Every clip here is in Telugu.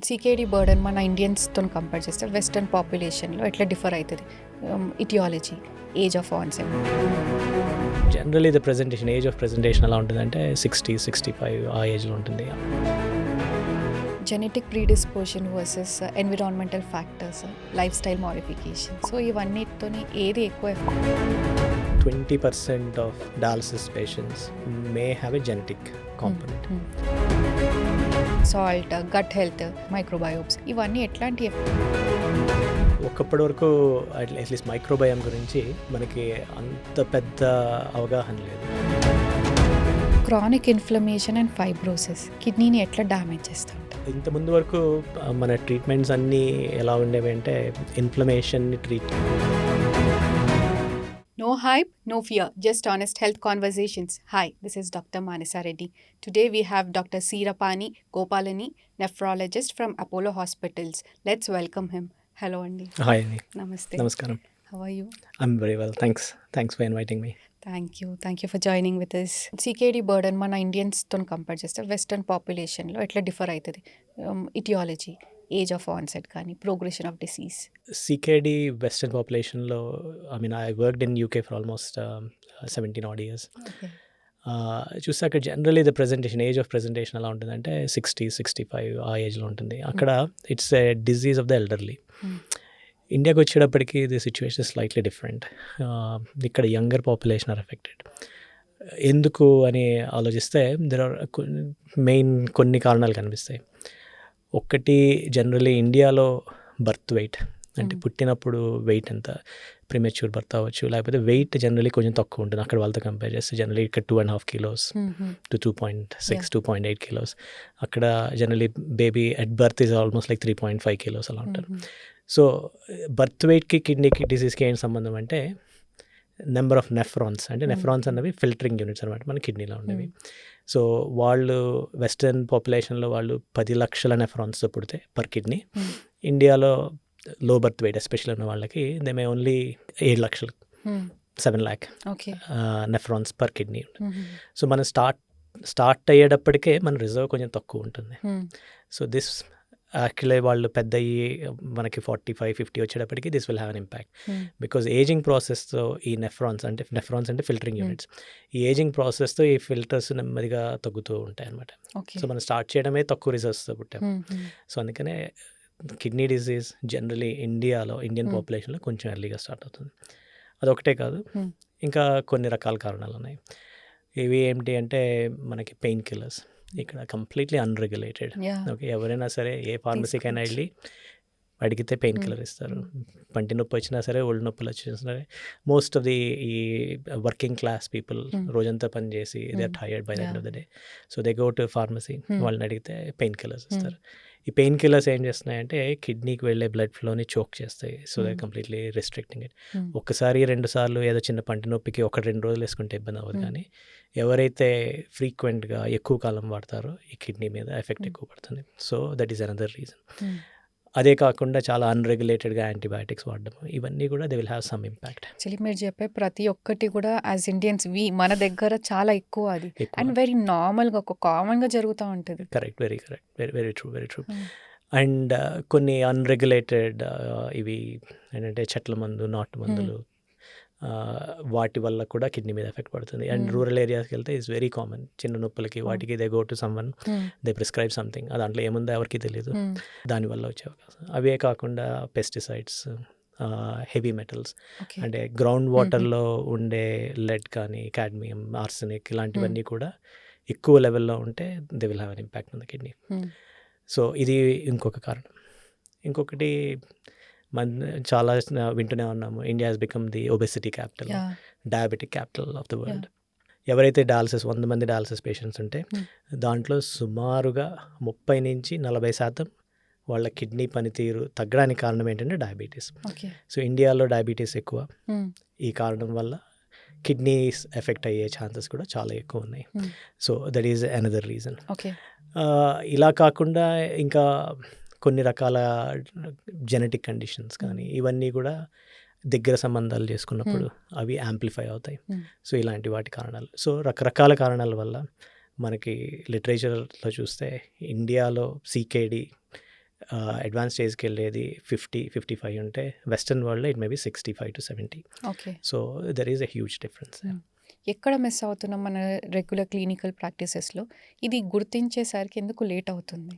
సీకేడీ బర్డన్ మన ఇండియన్స్తో కంపేర్ చేస్తే వెస్టర్న్ పాపులేషన్లో ఎట్లా డిఫర్ అవుతుంది? Aetiology, age of onset. Generally the presentation, age of presentation ఎలా ఉంటుందంటే 60-65 ఆ ఏజ్లో ఉంటుంది. Genetic predisposition versus environmental factors, life style modification, so ఇవన్నిటితో ఏది ఎక్కువ? 20% of dialysis patients may have a genetic component. Salt, gut health, microbiomes, ఇవన్నీ ఎట్లాంటి? ఒకప్పటి వరకు అట్లీస్ట్ మైక్రోబయోమ్ గురించి మనకి అంత పెద్ద అవగాహన లేదు. క్రానిక్ ఇన్ఫ్లమేషన్ అండ్ ఫైబ్రోసిస్ కిడ్నీని ఎట్లా డ్యామేజ్ చేస్తూ ఉంటాయి? ఇంతకుముందు వరకు మన ట్రీట్మెంట్స్ అన్నీ ఎలా ఉండేవి అంటే ఇన్ఫ్లమేషన్ని treat. No hype, no fear, just honest health conversations. Hi, this is Dr. Manasa Reddy. Today we have Dr. Seerapani Gopalani, nephrologist from Apollo Hospitals. Let's welcome him. Hello, Andy. Hi అండి. Namaste. నమస్కారం. How are you? I'm very well, thanks for inviting me. Thank you for joining with us. CKD burden మన ఇండియన్స్తో కంపేర్ చేస్తే వెస్టర్న్ పాపులేషన్లో ఎట్లా డిఫర్ అవుతుంది? ఇటియాలజీ, ఏజ్ ఆఫ్ ఆన్సెట్ కానీ progression of disease. CKD western పాపులేషన్లో I worked in UK for almost 17 odd years. చూసాక generally the presentation, age of presentation ఎలా ఉంటుందంటే 60-65 ఆ ఏజ్లో ఉంటుంది. అక్కడ it's a disease of the elderly. ఇండియాకి వచ్చేటప్పటికి ది సిచ్యువేషన్ స్లైట్లీ డిఫరెంట్. ఇక్కడ యంగర్ పాపులేషన్ ఆర్ ఎఫెక్టెడ్. ఎందుకు అని ఆలోచిస్తే దెర్ ఆర్ మెయిన్ కొన్ని కారణాలు కనిపిస్తాయి. ఒకటి, జనరలీ ఇండియాలో బర్త్ వెయిట్ అంటే పుట్టినప్పుడు వెయిట్ ఎంత, ప్రిమెచ్యూర్ బర్త్ అవ్వచ్చు, లేకపోతే వెయిట్ జనరలీ కొంచెం తక్కువ ఉంటుంది అక్కడ వాళ్ళతో కంపేర్ చేస్తే. జనరలీ ఇక్కడ 2.5 kilos to 2.6, 2.8 kilos. అక్కడ generally baby at birth is almost like 3.5 kilos అలా ఉంటారు. సో బర్త్ వెయిట్కి కిడ్నీకి డిసీజ్కి ఏంటి సంబంధం అంటే నెంబర్ ఆఫ్ నెఫ్రాన్స్, అంటే నెఫ్రాన్స్ అన్నవి ఫిల్టరింగ్ యూనిట్స్ అనమాట మన కిడ్నీలో ఉండేవి. సో వాళ్ళు వెస్టర్న్ పాపులేషన్లో వాళ్ళు 10 లక్షల నెఫ్రాన్స్తో పుడితే పర్ కిడ్నీ. ఇండియాలో లో బర్త్ వెయిట్ ఎస్పెషల్ ఉన్న వాళ్ళకి దే మే ఓన్లీ 7 లక్షలు, 7 lakh nephrons per kidney. So మనం స్టార్ట్ అయ్యేటప్పటికే మన రిజర్వ్ కొంచెం తక్కువ ఉంటుంది. సో దిస్ యాక్చువల్లీ వాళ్ళు పెద్ద అయ్యి మనకి 45-50 వచ్చేటప్పటికి this will have an impact. Because ageing ప్రాసెస్తో ఈ నెఫ్రాన్స్ అంటే ఫిల్టరింగ్ యూనిట్స్, ఈ ఏజింగ్ ప్రాసెస్తో ఈ ఫిల్టర్స్ నెమ్మదిగా తగ్గుతూ ఉంటాయి అనమాట. సో మనం స్టార్ట్ చేయడమే తక్కువ రిజర్వ్స్తో పుట్టాం. సో అందుకనే కిడ్నీ డిసీజ్ జనరలీ ఇండియన్ పాపులేషన్లో కొంచెం ఎర్లీగా స్టార్ట్ అవుతుంది. అదొకటే కాదు, ఇంకా కొన్ని రకాల కారణాలు ఉన్నాయి. ఇవి ఏమిటి అంటే మనకి పెయిన్ కిల్లర్స్ ఇక్కడ కంప్లీట్లీ అన్రెగ్యులేటెడ్. ఓకే, ఎవరైనా సరే ఏ ఫార్మసీకైనా వెళ్ళి అడిగితే పెయిన్ కిల్లర్ ఇస్తారు. పంటి నొప్పి వచ్చినా సరే, ఒళ్ళు నొప్పులు వచ్చినా సరే, మోస్ట్ ఆఫ్ ది ఈ వర్కింగ్ క్లాస్ పీపుల్ రోజంతా పని చేసి they are tired by the end of the day. So they go to pharmacy, వాళ్ళని అడిగితే పెయిన్ కిల్లర్స్ ఇస్తారు. ఈ పెయిన్ కిల్లర్స్ ఏం చేస్తున్నాయంటే కిడ్నీకి వెళ్ళే బ్లడ్ ఫ్లోని చోక్ చేస్తాయి. So they completely restricting it. ఒకసారి 2 సార్లు ఏదో చిన్న పంటి నొప్పికి 1-2 రోజులు వేసుకుంటే ఇబ్బంది అవ్వదు, కానీ ఎవరైతే ఫ్రీక్వెంట్గా ఎక్కువ కాలం వాడతారో ఈ కిడ్నీ మీద ఎఫెక్ట్ ఎక్కువ పడుతుంది. So that is another reason. అదే కాకుండా చాలా అన్రెగ్యులేటెడ్గా యాంటీబయాటిక్స్ వాడడం, ఇవన్నీ కూడా they will have some impact. Actually మీరు చెప్పే ప్రతి ఒక్కటి కూడా యాజ్ ఇండియన్స్ మన దగ్గర చాలా ఎక్కువ అది, అండ్ వెరీ నార్మల్గా ఒక కామన్గా జరుగుతూ ఉంటుంది. Correct, very correct, very true. And కొన్ని అన్రెగ్యులేటెడ్ ఇవి ఏంటంటే చెట్ల మందు, నాటు మందులు, వాటి వల్ల కూడా కిడ్నీ మీద ఎఫెక్ట్ పడుతుంది. అండ్ రూరల్ ఏరియాస్కి వెళ్తే ఇట్స్ వెరీ కామన్. చిన్న నొప్పులకి వాటికి they go to someone, they prescribe something, దాంట్లో ఏముందో ఎవరికి తెలియదు, దానివల్ల వచ్చే అవకాశం. అవే కాకుండా పెస్టిసైడ్స్, హెవీ మెటల్స్ అంటే గ్రౌండ్ వాటర్లో ఉండే లెడ్ కానీ, కాడ్మియం, ఆర్సెనిక్ ఇలాంటివన్నీ కూడా ఎక్కువ లెవెల్లో ఉంటే they will have an impact on the kidney. So ఇది ఇంకొక కారణం. ఇంకొకటి చాలా వింటూనే ఉన్నాము, India has become the obesity capital, diabetic capital of the world. ఎవరైతే 100 మంది డయాలసిస్ పేషెంట్స్ ఉంటే దాంట్లో సుమారుగా 30-40% వాళ్ళ కిడ్నీ పనితీరు తగ్గడానికి కారణం ఏంటంటే డయాబెటీస్. సో ఇండియాలో డయాబెటీస్ ఎక్కువ. ఈ కారణం వల్ల కిడ్నీస్ ఎఫెక్ట్ అయ్యే ఛాన్సెస్ కూడా చాలా ఎక్కువ ఉన్నాయి. So that is another reason. ఇలా కాకుండా ఇంకా కొన్ని రకాల జెనెటిక్ కండిషన్స్ కానీ ఇవన్నీ కూడా దగ్గర సంబంధాలు చేసుకున్నప్పుడు అవి యాంప్లిఫై అవుతాయి. సో ఇలాంటి వాటి కారణాలు. సో రకరకాల కారణాల వల్ల మనకి లిటరేచర్లో చూస్తే ఇండియాలో సీకేడి అడ్వాన్స్ స్టేజ్కి వెళ్ళేది 50-55 ఉంటే వెస్టర్న్ వరల్డ్లో it may be 65-70. Okay. So there is a huge difference. ఎక్కడ మిస్ అవుతున్నాం మన రెగ్యులర్ క్లినికల్ ప్రాక్టీసెస్లో? ఇది గుర్తించేసరికి ఎందుకు లేట్ అవుతుంది?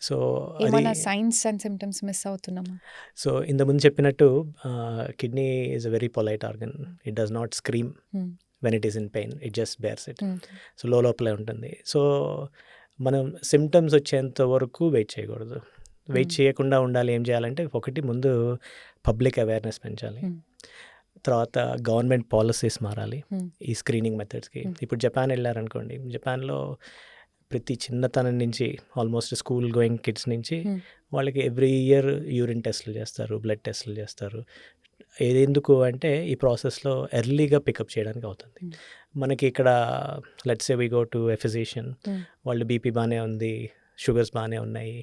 సో ఏమైనా సైన్స్ అండ్ సిమ్టమ్స్ మిస్ అవుతున్నామా? సో ఇంతకుముందు చెప్పినట్టు kidney is a very polite organ. It does not scream when it is in pain, it just bears it. So లోపలే ఉంటుంది. సో మనం సిమ్టమ్స్ వచ్చేంత వరకు వెయిట్ చేయకూడదు. వెయిట్ చేయకుండా ఉండాలి. ఏం చేయాలంటే ఒకటి ముందు పబ్లిక్ అవేర్నెస్ పెంచాలి. తర్వాత గవర్నమెంట్ పాలసీస్ మారాలి ఈ స్క్రీనింగ్ మెథడ్స్కి. ఇప్పుడు జపాన్ వెళ్ళారనుకోండి, జపాన్లో ప్రతి చిన్నతనం నుంచి ఆల్మోస్ట్ స్కూల్ గోయింగ్ కిడ్స్ నుంచి వాళ్ళకి ఎవ్రీ ఇయర్ యూరిన్ టెస్ట్లు చేస్తారు, బ్లడ్ టెస్ట్లు చేస్తారు. ఎందుకు అంటే ఈ ప్రాసెస్లో ఎర్లీగా పికప్ చేయడానికి అవుతుంది. మనకి ఇక్కడ let's say we go to a physician, వాళ్ళు బీపీ బాగానే ఉంది, షుగర్స్ బాగానే ఉన్నాయి,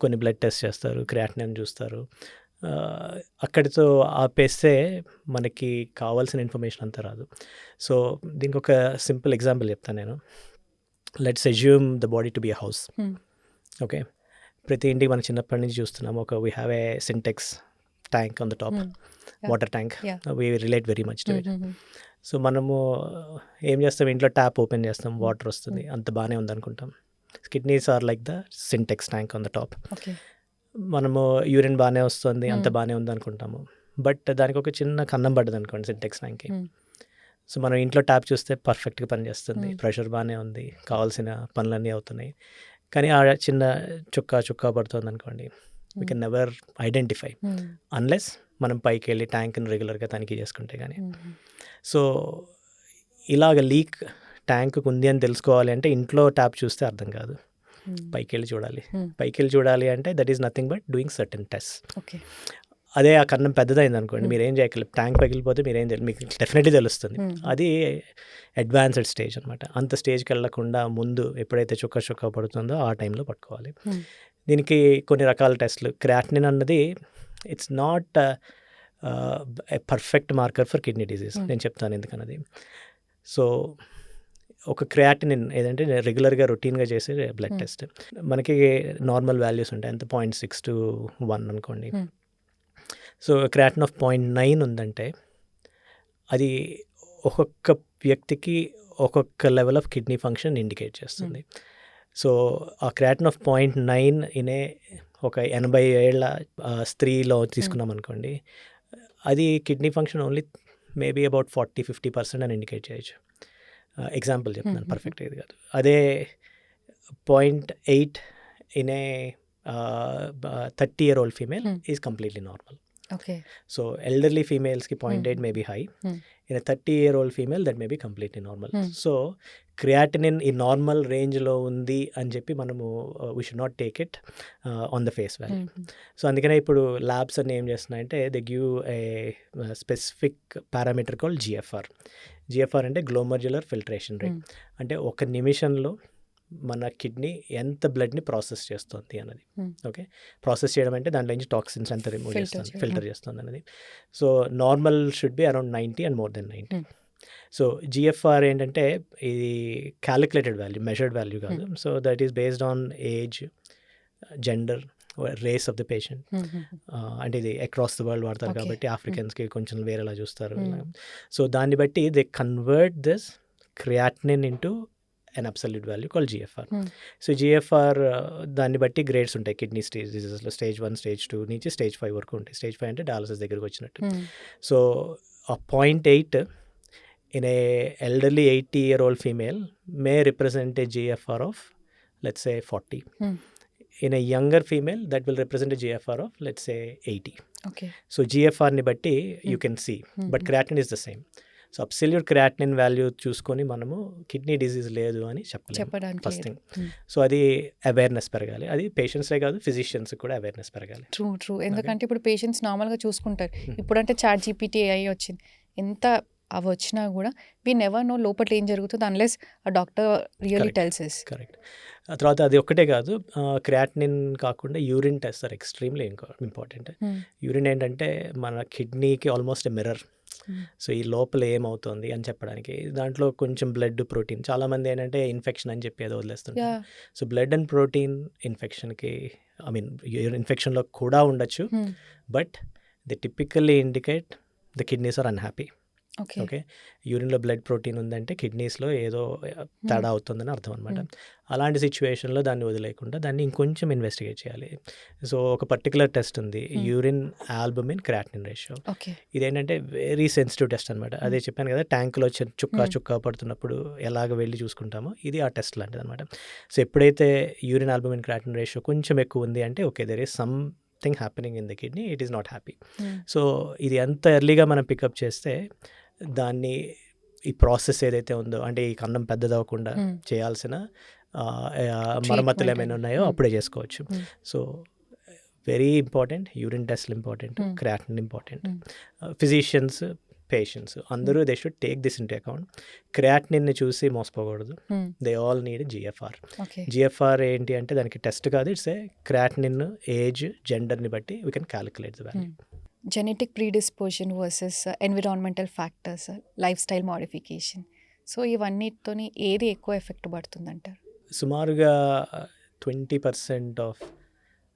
కొన్ని బ్లడ్ టెస్ట్ చేస్తారు, క్రియాటినిన్ చూస్తారు. అక్కడితో ఆపేస్తే మనకి కావాల్సిన ఇన్ఫర్మేషన్ అంతా రాదు. సో దీనికి ఒక సింపుల్ ఎగ్జాంపుల్ చెప్తాను నేను. Let's assume the body to be a house. Okay, ప్రతి ఇంటికి మనం చిన్నప్పటి నుంచి చూస్తున్నాం. We have a Sintex tank on the top, water tank. We relate very much to it. So మనము ఏం చేస్తాం, ఇంట్లో ట్యాప్ ఓపెన్ చేస్తాం, వాటర్ వస్తుంది, అంత బాగానే ఉందనుకుంటాం. Kidneys are like the Sintex tank on the top. మనము యూరిన్ బాగానే వస్తుంది, అంత బాగానే ఉంది అనుకుంటాము. బట్ దానికి ఒక చిన్న కన్నం పడ్డది అనుకోండి సింటెక్స్ ట్యాంక్కి. సో మనం ఇంట్లో ట్యాప్ చూస్తే పర్ఫెక్ట్గా పనిచేస్తుంది, ప్రెషర్ బాగానే ఉంది, కావాల్సిన పనులన్నీ అవుతున్నాయి. కానీ ఆ చిన్న చుక్క పడుతుంది అనుకోండి, we can never identify unless మనం పైకి వెళ్ళి ట్యాంక్ని రెగ్యులర్గా తనిఖీ చేసుకుంటే కానీ. సో ఇలాగ లీక్ ట్యాంక్ ఉంది అని తెలుసుకోవాలి అంటే ఇంట్లో ట్యాప్ చూస్తే అర్థం కాదు, పైకి వెళ్ళి చూడాలి. పైకి వెళ్ళి చూడాలి అంటే that is nothing but doing certain test. అదే ఆ కన్నం పెద్దదైంది అనుకోండి, మీరు ఏం చేయగలరు, ట్యాంక్ పగిలిపోతే మీరు ఏం తెలియదు, మీకు డెఫినెట్లీ తెలుస్తుంది. అది అడ్వాన్స్డ్ స్టేజ్ అనమాట. అంత స్టేజ్కి వెళ్ళకుండా ముందు ఎప్పుడైతే చుక్క పడుతుందో ఆ టైంలో పట్టుకోవాలి. దీనికి కొన్ని రకాల టెస్ట్లు. క్రియాటినిన్ అన్నది it's not a perfect marker for kidney disease. నేను చెప్తాను ఎందుకన్నది. సో ఒక క్రియాటినిన్ ఏదంటే రెగ్యులర్గా రొటీన్గా చేసే బ్లడ్ టెస్ట్. మనకి నార్మల్ వాల్యూస్ ఉంటాయి, ఎంత 0.6 to 1 అనుకోండి. సో క్రియాటిన్ ఆఫ్ 0.9 ఉందంటే అది ఒక్కొక్క వ్యక్తికి ఒక్కొక్క level of kidney function indicate చేస్తుంది. సో ఆ క్రియాటిన్ ఆఫ్ 0.9 ఇనే ఒక 80 ఏళ్ల స్త్రీలో తీసుకున్నాం అనుకోండి, అది kidney function only maybe about 40-50% అని ఇండికేట్ చేయొచ్చు. ఎగ్జాంపుల్ చెప్తున్నాను, పర్ఫెక్ట్ ఇది కాదు. అదే 0.8 in a 30-year-old female is completely normal. So elderly ఫీమేల్స్కి 0.8 may be high, in a 30-year-old female that may be completely normal. So creatinine ఈ నార్మల్ రేంజ్లో ఉంది అని చెప్పి మనము we should not take it on the face value. So అందుకనే ఇప్పుడు ల్యాబ్స్ అన్ని ఏం చేస్తున్నాయంటే they give a specific parameter called GFR అంటే గ్లోమర్యులర్ ఫిల్ట్రేషన్ రేట్. అంటే ఒక నిమిషంలో మన కిడ్నీ ఎంత బ్లడ్ని ప్రాసెస్ చేస్తుంది అన్నది. ఓకే, ప్రాసెస్ చేయడం అంటే దాంట్లో నుంచి టాక్సిన్స్ అంతా రిమూవ్ చేస్తుంది, ఫిల్టర్ చేస్తుంది అన్నది. So normal should be around 90 and more than 90. So GFR ఏంటంటే ఇది క్యాలిక్యులేటెడ్ వాల్యూ, మెజర్డ్ వాల్యూ కాదు. So that is based on age, gender, race of the patient. అంటే ఇది అక్రాస్ ద వరల్డ్ వాడతారు కాబట్టి ఆఫ్రికన్స్కి కొంచెం వేరేలా చూస్తారు. సో దాన్ని బట్టి they convert this creatinine into an absolute value called GFR. So GFR దాన్ని బట్టి గ్రేడ్స్ ఉంటాయి కిడ్నీ డిజీజెస్లో. స్టేజ్ 1, స్టేజ్ 2 నుంచి స్టేజ్ 5 వరకు ఉంటాయి. స్టేజ్ 5 అంటే డయాలసిస్ దగ్గరకు వచ్చినట్టు. సో ఆ 0.8 in a elderly 80-year-old female may represent a GFR of let's say 40. In a younger female that will represent a GFR of let's say 80. So GFR ni batti you can see, but creatinine is the same. So absolute creatinine value చూసుకొని మనము కిడ్నీ డిజీజ్ లేదు అని చెప్పలేము ఫస్ట్ థింగ్. సో అది అవేర్నెస్ పెరగాలి. అది పేషెంట్సే కాదు, ఫిజిషియన్స్ కూడా అవేర్నెస్ పెరగాలి. ట్రూ. ఎందుకంటే ఇప్పుడు పేషెంట్స్ నార్మల్గా చూసుకుంటారు. ఇప్పుడంటే చాట్ జీపీటీ AI వచ్చింది, ఎంత అవి వచ్చినా కూడా వీ నెవర్ నో లోపల ఏం జరుగుతుంది అన్లెస్ ఆ doctor really Correct. Tells us. Correct. ఆ తర్వాత అది ఒక్కటే కాదు, క్రియాటినిన్ కాకుండా urine test are extremely important. Urine ఏంటంటే మన కిడ్నీకి ఆల్మోస్ట్ ఎ మిర్రర్. సో ఈ లోపల ఏమవుతుంది అని చెప్పడానికి దాంట్లో కొంచెం బ్లడ్ ప్రోటీన్, చాలామంది ఏంటంటే ఇన్ఫెక్షన్ అని చెప్పి ఏదో వదిలేస్తుంటారు. Yeah. So blood and protein ఇన్ఫెక్షన్కి, ఐ మీన్ ఇన్ఫెక్షన్లో కూడా ఉండొచ్చు, but the typically indicate the kidneys are unhappy. Okay. Okay, యూరిన్లో బ్లడ్ ప్రోటీన్ ఉందంటే కిడ్నీస్లో ఏదో తేడా అవుతుందని అర్థం అనమాట. అలాంటి సిచ్యువేషన్లో దాన్ని వదిలేయకుండా దాన్ని ఇంకొంచెం ఇన్వెస్టిగేట్ చేయాలి. సో ఒక పర్టికులర్ టెస్ట్ ఉంది, urine albumin creatinine ratio. Okay. ఇదేంటంటే వెరీ సెన్సిటివ్ టెస్ట్ అనమాట. అదే చెప్పాను కదా, ట్యాంకులో చుక్క పడుతున్నప్పుడు ఎలాగ వెళ్ళి చూసుకుంటామో ఇది ఆ టెస్ట్ లాంటిది అనమాట. సో ఎప్పుడైతే యూరిన్ ఆల్బుమిన్ క్రియాటినిన్ రేషియో కొంచెం ఎక్కువ ఉంది అంటే okay, there is something happening in the kidney, it is not happy. So ఇది ఎంత ఎర్లీగా మనం పికప్ చేస్తే దాన్ని ఈ ప్రాసెస్ ఏదైతే ఉందో, అంటే ఈ కన్నం పెద్దదవ్వకుండా చేయాల్సిన మరమ్మతులు ఏమైనా ఉన్నాయో అప్పుడే చేసుకోవచ్చు. సో వెరీ ఇంపార్టెంట్, యూరిన్ టెస్ట్లు important, creatinine important. Physicians, patients అందరూ they should take this into account. క్రియాటినిన్ని చూసి మోసపోకూడదు. They all need GFR. Okay. GFR ఏంటి అంటే దానికి టెస్ట్ కాదు, ఇట్స్ ఏ క్రియాటినిన్ ఏజ్, జెండర్ని బట్టి we can calculate the value. Genetic predisposition versus environmental factors, lifestyle modification. So ఇవన్నిటితోని ఏది ఎక్కువ ఎఫెక్ట్ పడుతుందంటారు? సుమారుగా 20% of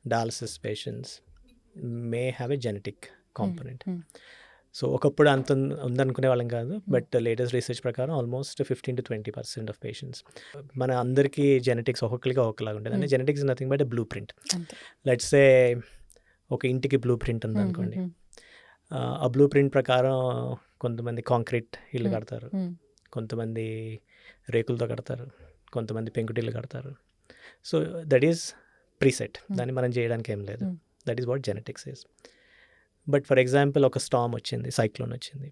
dialysis patients may have a genetic component. So ఒకప్పుడు అంత ఉందనుకునే వాళ్ళం కాదు, బట్ లేటెస్ట్ రీసెర్చ్ ప్రకారం ఆల్మోస్ట్ 15 to 20% ఆఫ్ పేషెంట్స్. మన అందరికీ జెనెటిక్స్ ఒక్కొక్కరికి ఒక్కొక్కలాగా ఉంటుంది. అంటే genetics nothing but a blue print. అంతే. లెట్స్ ఏ ఒక ఇంటికి బ్లూ ప్రింట్ ఉందనుకోండి, ఆ బ్లూ ప్రింట్ ప్రకారం కొంతమంది కాంక్రీట్ ఇల్లు కడతారు, కొంతమంది రేకులతో కడతారు, కొంతమంది పెంకుటిల్లు కడతారు. సో దట్ ఈస్ ప్రీసెట్, దాన్ని మనం చేయడానికి ఏం లేదు. That is what genetics is. But for example ఒక స్టామ్ వచ్చింది, సైక్లోన్ వచ్చింది,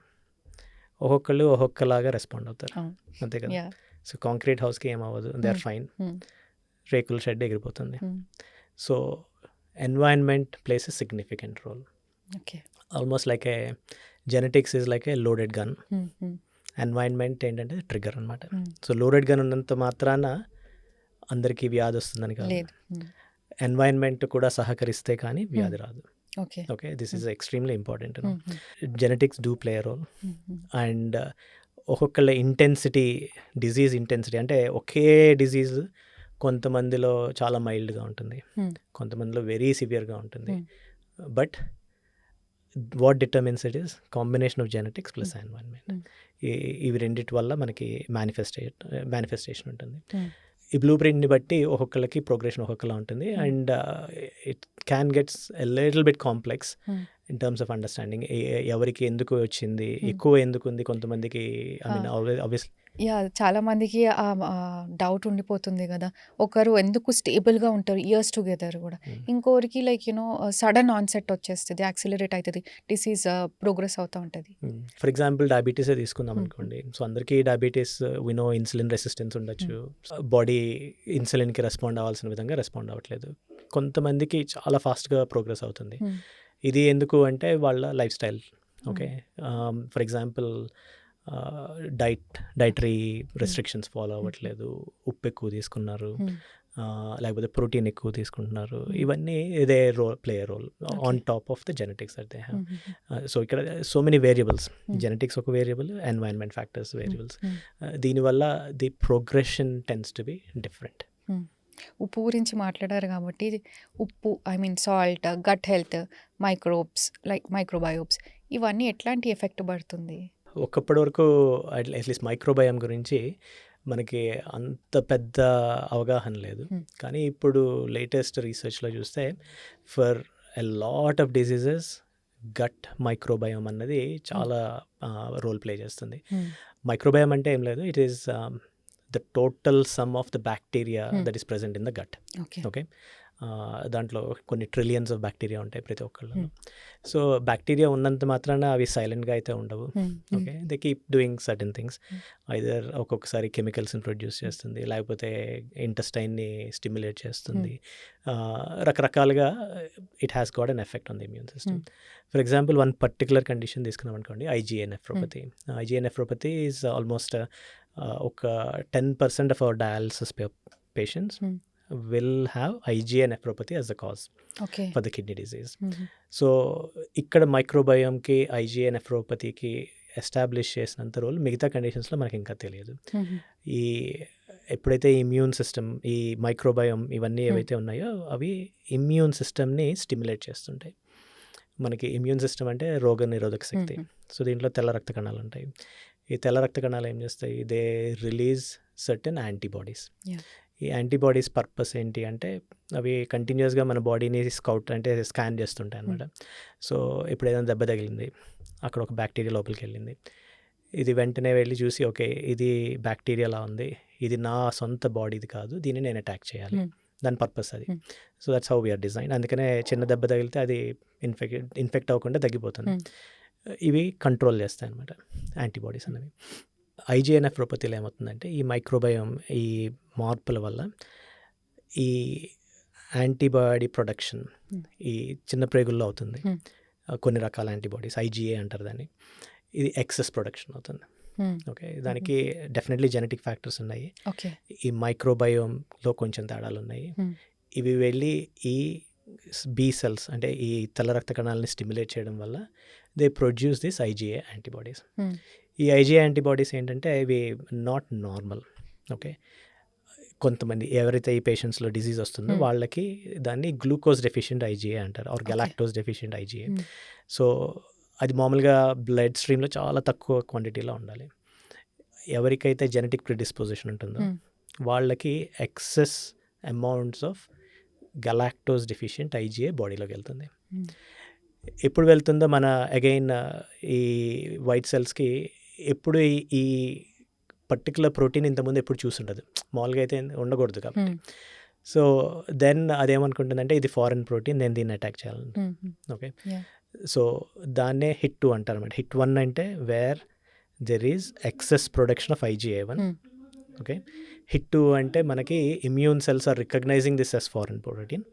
ఒక్కొక్కళ్ళు ఒక్కొక్కలాగా రెస్పాండ్ అవుతారు, అంతే కదా. Yeah. సో కాంక్రీట్ హౌస్కి ఏమవ్వదు, దే ఆర్ ఫైన్. రేకుల షెడ్ ఎగిరిపోతుంది. So environment plays a significant role. Okay. Almost like a genetics is like a loaded gun. Environment ఏంటంటే ట్రిగ్గర్ అనమాట. సో లోడెడ్ గన్ ఉన్నంత మాత్రాన అందరికీ వ్యాధి వస్తుందని కాదు, లేదు. ఎన్వైరన్మెంట్ కూడా సహకరిస్తే కానీ వ్యాధి రాదు. Okay. Okay, this is extremely important. Genetics do play role. And ఒక్కొక్కళ్ళ ఇంటెన్సిటీ, డిజీజ్ ఇంటెన్సిటీ, అంటే ఒకే డిజీజ్ కొంతమందిలో చాలా మైల్డ్గా ఉంటుంది, కొంతమందిలో వెరీ సివియర్గా ఉంటుంది. But what determines it is combination of genetics plus environment. ఇవి రెండిటి వల్ల మనకి మేనిఫెస్టేషన్ ఉంటుంది. ఈ బ్లూ ప్రింట్ని బట్టి ఒక్కొక్కరికి ప్రోగ్రెషన్ ఒక్కొక్కలా ఉంటుంది. And it can gets a little bit complex in terms of understanding. ఎవరికి ఎందుకు వచ్చింది, ఎక్కువ ఎందుకు ఉంది కొంతమందికి. ఐ మీన్ ఆబ్వియస్లీ యా, చాలా మందికి ఆ డౌట్ ఉండిపోతుంది కదా. ఒకరు ఎందుకు స్టేబుల్గా ఉంటారు ఇయర్స్ టుగెదర్ కూడా, ఇంకోరికి లైక్ యూనో సడన్ ఆన్సెట్ వచ్చేస్తుంది, యాక్సిలరేట్ అవుతుంది, డిసీజ్ ప్రోగ్రెస్ అవుతూ ఉంటుంది. ఫర్ ఎగ్జాంపుల్ డయాబెటీసే తీసుకుందాం అనుకోండి. సో అందరికీ డయాబెటీస్ వినో ఇన్సులిన్ రెసిస్టెన్స్ ఉండొచ్చు, బాడీ ఇన్సులిన్కి రెస్పాండ్ అవ్వాల్సిన విధంగా రెస్పాండ్ అవ్వట్లేదు. కొంతమందికి చాలా ఫాస్ట్గా ప్రోగ్రెస్ అవుతుంది. ఇది ఎందుకు అంటే వాళ్ళ life style. Okay, for example dietary restrictions follow అవ్వట్లేదు, ఉప్పు ఎక్కువ తీసుకున్నారు, లేకపోతే ప్రోటీన్ ఎక్కువ తీసుకుంటున్నారు. ఇవన్నీ ఇదే play role on top of the genetics that they have. So ఇక్కడ సో మెనీ వేరియబుల్స్, జెనెటిక్స్ ఒక వేరియబుల్, ఎన్వైరన్మెంట్ ఫ్యాక్టర్స్ వేరియబుల్స్. దీనివల్ల the progression tends to be different. ఉప్పు గురించి మాట్లాడారు కాబట్టి, ఉప్పు I mean salt, gut health, microbes like microbiomes, ఇవన్నీ ఎట్లాంటి ఎఫెక్ట్ పడుతుంది? ఒకప్పటి వరకు అట్లీస్ట్ మైక్రోబయామ్ గురించి మనకి అంత పెద్ద అవగాహన లేదు. కానీ ఇప్పుడు లేటెస్ట్ రీసెర్చ్లో చూస్తే for a lot of diseases gut microbiome అన్నది చాలా రోల్ ప్లే చేస్తుంది. మైక్రోబయామ్ అంటే ఏం లేదు, it is the total sum of the bacteria that is present in the gut. Okay, దాంట్లో కొన్ని ట్రిలియన్స్ ఆఫ్ బ్యాక్టీరియా ఉంటాయి ప్రతి ఒక్కళ్ళు. సో బ్యాక్టీరియా ఉన్నంత మాత్రాన అవి సైలెంట్గా అయితే ఉండవు. Okay, they keep doing certain things. Either ఒక్కొక్కసారి కెమికల్స్ని ప్రొడ్యూస్ చేస్తుంది, లేకపోతే ఇంటెస్టైన్ని స్టిమ్యులేట్ చేస్తుంది. రకరకాలుగా it has got an effect on the immune system. For example one particular condition తీసుకున్నాం అనుకోండి, IGA nephropathy. IGA nephropathy is almost ఒక 10% of our dialysis patients will have IgA nephropathy as the cause for the kidney disease. So ఇక్కడ మైక్రోబయోమ్కి ఐజిఏ నెఫ్రోపతికి ఎస్టాబ్లిష్ చేసినంత రోల్ మిగతా కండిషన్స్లో మనకి ఇంకా తెలియదు. ఈ ఎప్పుడైతే ఇమ్యూన్ సిస్టమ్, ఈ మైక్రోబయోమ్ ఇవన్నీ ఏవైతే ఉన్నాయో అవి ఇమ్యూన్ సిస్టమ్ని స్టిమ్యులేట్ చేస్తుంటాయి. మనకి ఇమ్యూన్ సిస్టమ్ అంటే రోగ నిరోధక శక్తి. సో దీంట్లో తెల్ల రక్త కణాలు ఉంటాయి. ఈ తెల్ల రక్త కణాలు ఏం చేస్తాయి, దే రిలీజ్ సర్టెన్ యాంటీబాడీస్. ఈ యాంటీబాడీస్ పర్పస్ ఏంటి అంటే అవి కంటిన్యూస్గా మన బాడీని స్కాన్ చేస్తుంటాయి అనమాట. సో ఇప్పుడు ఏదైనా దెబ్బ తగిలింది, అక్కడ ఒక బ్యాక్టీరియా లోపలికి వెళ్ళింది, ఇది వెంటనే వెళ్ళి చూసి ఓకే ఇది బ్యాక్టీరియాలా ఉంది, ఇది నా సొంత బాడీది కాదు, దీన్ని నేను అటాక్ చేయాలి, దాని పర్పస్ అది. So that's how we're designed. అందుకనే చిన్న దెబ్బ తగిలితే అది ఇన్ఫెక్ట్ అవ్వకుండా తగ్గిపోతుంది. ఇవి కంట్రోల్ చేస్తాయి అనమాట యాంటీబాడీస్ అనేవి. ఐజిఏ నెఫ్రోపతిలో ఏమవుతుందంటే ఈ మైక్రోబయోమ్ ఈ మార్పుల వల్ల ఈ యాంటీబాడీ ప్రొడక్షన్ ఈ చిన్న ప్రేగుల్లో అవుతుంది. కొన్ని రకాల యాంటీబాడీస్ ఐజిఏ అంటారు దాన్ని. ఇది ఎక్సెస్ ప్రొడక్షన్ అవుతుంది. ఓకే, దానికి డెఫినెట్లీ జెనెటిక్ ఫ్యాక్టర్స్ ఉన్నాయి. ఈ మైక్రోబయోమ్లో కొంచెం తేడాలు ఉన్నాయి. ఇవి వెళ్ళి ఈ బీ సెల్స్ అంటే ఈ తెల్ల రక్త కణాలని స్టిమ్యులేట్ చేయడం వల్ల దే ప్రొడ్యూస్ దిస్ ఐజిఏ యాంటీబాడీస్. ఈ ఐజిఏ యాంటీబాడీస్ ఏంటంటే ఇవి నాట్ నార్మల్. ఓకే, కొంతమంది ఎవరైతే ఈ పేషెంట్స్లో డిజీజ్ వస్తుందో వాళ్ళకి దాన్ని గ్లూకోజ్ డెఫిషియెంట్ ఐజిఏ అంటారు, ఆర్ గెలాక్టోజ్ డెఫిషియెంట్ ఐజిఏ. సో అది మామూలుగా బ్లడ్ స్ట్రీమ్లో చాలా తక్కువ క్వాంటిటీలో ఉండాలి. ఎవరికైతే జెనెటిక్ ప్రిడిస్పోజిషన్ ఉంటుందో వాళ్ళకి excess amounts of galactose deficient IgA బాడీలోకి వెళ్తుంది. ఎప్పుడు వెళ్తుందో మన అగైన్ ఈ వైట్ సెల్స్కి ఎప్పుడు ఈ పర్టికులర్ ప్రోటీన్ ఇంతకుముందు ఎప్పుడు చూసుండదు, మామూలుగా అయితే ఉండకూడదు కాబట్టి. సో దెన్ అదేమనుకుంటుందంటే ఇది ఫారెన్ ప్రోటీన్, నేను దీన్ని అటాక్ చేయాలని. ఓకే, సో దాన్నే హిట్ 2 అంటారు అనమాట. హిట్ 1 అంటే where there is excess production of IgA1. Okay, hit 2 అంటే మనకి immune cells are recognizing this as foreign protein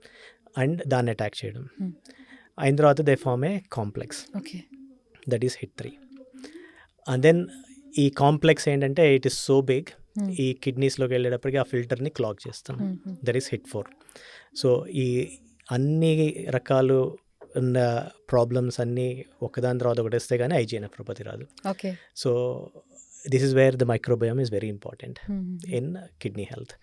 and దాన్ని అటాక్ చేయడం. అయిన తర్వాత they form a complex, that is hit 3. And then ఈ కాంప్లెక్స్ ఏంటంటే ఇట్ ఈస్ సో బిగ్, ఈ కిడ్నీస్లోకి వెళ్ళేటప్పటికి ఆ ఫిల్టర్ని క్లాగ్ చేస్తాం, దట్ ఈస్ హిట్ 4. సో ఈ అన్ని రకాలు ఉన్న ప్రాబ్లమ్స్ అన్నీ ఒకదాని తర్వాత ఒకటి వస్తే కానీ ఐజిఏ నెఫ్రోపతి రాదు. So this is where the microbiome is very important in kidney health,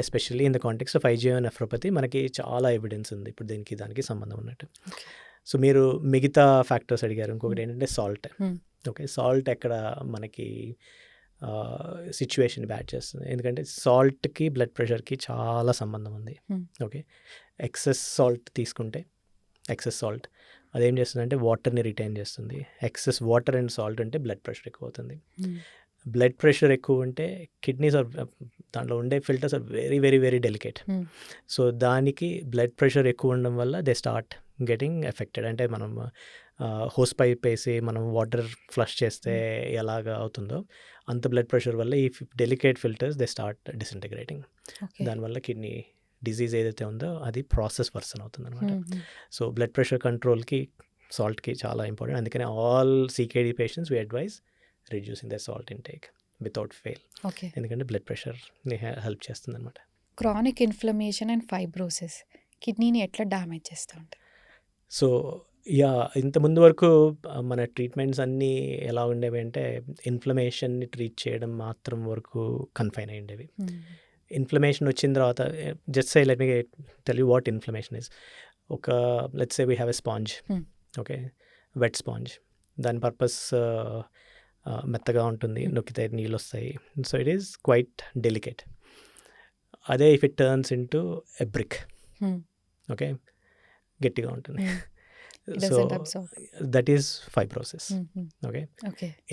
especially in the context of IgA nephropathy. మనకి చాలా ఎవిడెన్స్ ఉంది ఇప్పుడు దానికి సంబంధం ఉన్నట్టు. సో మీరు మిగతా ఫ్యాక్టర్స్ అడిగారు. ఇంకొకటి ఏంటంటే సాల్ట్. ఓకే, సాల్ట్ ఎక్కడ మనకి సిచ్యువేషన్ బ్యాడ్ చేస్తుంది, ఎందుకంటే సాల్ట్కి బ్లడ్ ప్రెషర్కి చాలా సంబంధం ఉంది. ఓకే, ఎక్సెస్ సాల్ట్ తీసుకుంటే ఎక్సెస్ సాల్ట్ అదేం చేస్తుందంటే వాటర్ని రిటైన్ చేస్తుంది. ఎక్సెస్ వాటర్ అండ్ సాల్ట్ అంటే బ్లడ్ ప్రెషర్ ఎక్కువ అవుతుంది. బ్లడ్ ప్రెషర్ ఎక్కువ ఉంటే కిడ్నీస్ ఆర్ దాంట్లో ఉండే filters are very very very delicate. So దానికి బ్లడ్ ప్రెషర్ ఎక్కువ ఉండడం వల్ల దే స్టార్ట్ గెటింగ్ ఎఫెక్టెడ్. అంటే మనం హోస్ పైప్ వేసి మనం వాటర్ ఫ్లష్ చేస్తే ఎలాగా అవుతుందో అంత బ్లడ్ ప్రెషర్ వల్ల ఈ delicate filters they start disintegrating. దానివల్ల కిడ్నీ డిజీజ్ ఏదైతే ఉందో అది ప్రాసెస్ వర్సన్ అవుతుంది అనమాట. సో బ్లడ్ ప్రెషర్ కంట్రోల్కి సాల్ట్కి చాలా ఇంపార్టెంట్. అందుకని all CKD patients we advise reducing the salt intake without fail, ఎందుకంటే బ్లడ్ ప్రెషర్ని హెల్ప్ చేస్తుంది అనమాట. క్రానిక్ ఇన్ఫ్లమేషన్ అండ్ ఫైబ్రోసిస్ కిడ్నీని ఎట్లా డ్యామేజ్ చేస్తూ ఉంటాయి? సో ఇంతకుముందు వరకు మన ట్రీట్మెంట్స్ అన్నీ ఎలా ఉండేవి అంటే ఇన్ఫ్లమేషన్ని ట్రీట్ చేయడం మాత్రం వరకు కన్ఫైన్ అయి ఉండేవి. ఇన్ఫ్లమేషన్ వచ్చిన తర్వాత just say let me tell you what inflammation is. ఒక let's say we have a sponge, okay, wet sponge. దాని పర్పస్ మెత్తగా ఉంటుంది, నొక్కితే నీళ్ళు వస్తాయి. So it is quite delicate. అదే if it turns into a brick, okay, గట్టిగా ఉంటుంది. So that is fibrosis. Okay,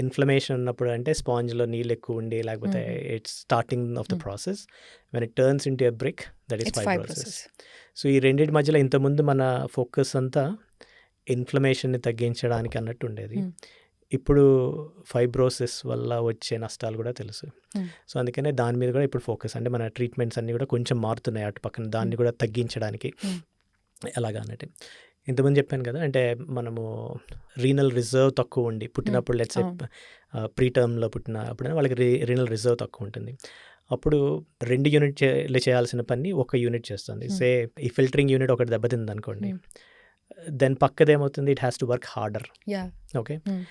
inflammation ఉన్నప్పుడు అంటే స్పాంజ్లో నీళ్ళు ఎక్కువ ఉండి లేకపోతే it's starting of the process. When it turns into a brick that is fibrosis. So ఈ రెండింటి మధ్యలో ఇంతకుముందు మన ఫోకస్ అంతా ఇన్ఫ్లమేషన్ని తగ్గించడానికి అన్నట్టు ఉండేది. ఇప్పుడు ఫైబ్రోసిస్ వల్ల వచ్చే నష్టాలు కూడా తెలుసు. సో అందుకనే దాని మీద కూడా ఇప్పుడు ఫోకస్, అంటే మన ట్రీట్మెంట్స్ అన్నీ కూడా కొంచెం మారుతున్నాయి అటు పక్కన, దాన్ని కూడా తగ్గించడానికి ఎలాగా అన్నట్టు. ఇంతకుముందు చెప్పాను కదా, అంటే మనము రీనల్ రిజర్వ్ తక్కువ ఉండి పుట్టినప్పుడు లెట్స్ అవును. ప్రీ టర్మ్లో పుట్టినప్పుడు వాళ్ళకి రీనల్ రిజర్వ్ తక్కువ ఉంటుంది. అప్పుడు 2 యూనిట్ చేయాల్సిన పని ఒక యూనిట్ చేస్తుంది. Hmm. సే ఈ ఫిల్టరింగ్ యూనిట్ ఒకటి దెబ్బతింది అనుకోండి, Hmm. దెన్ పక్కదేమవుతుంది, it has to work harder. Yeah. Okay, Hmm.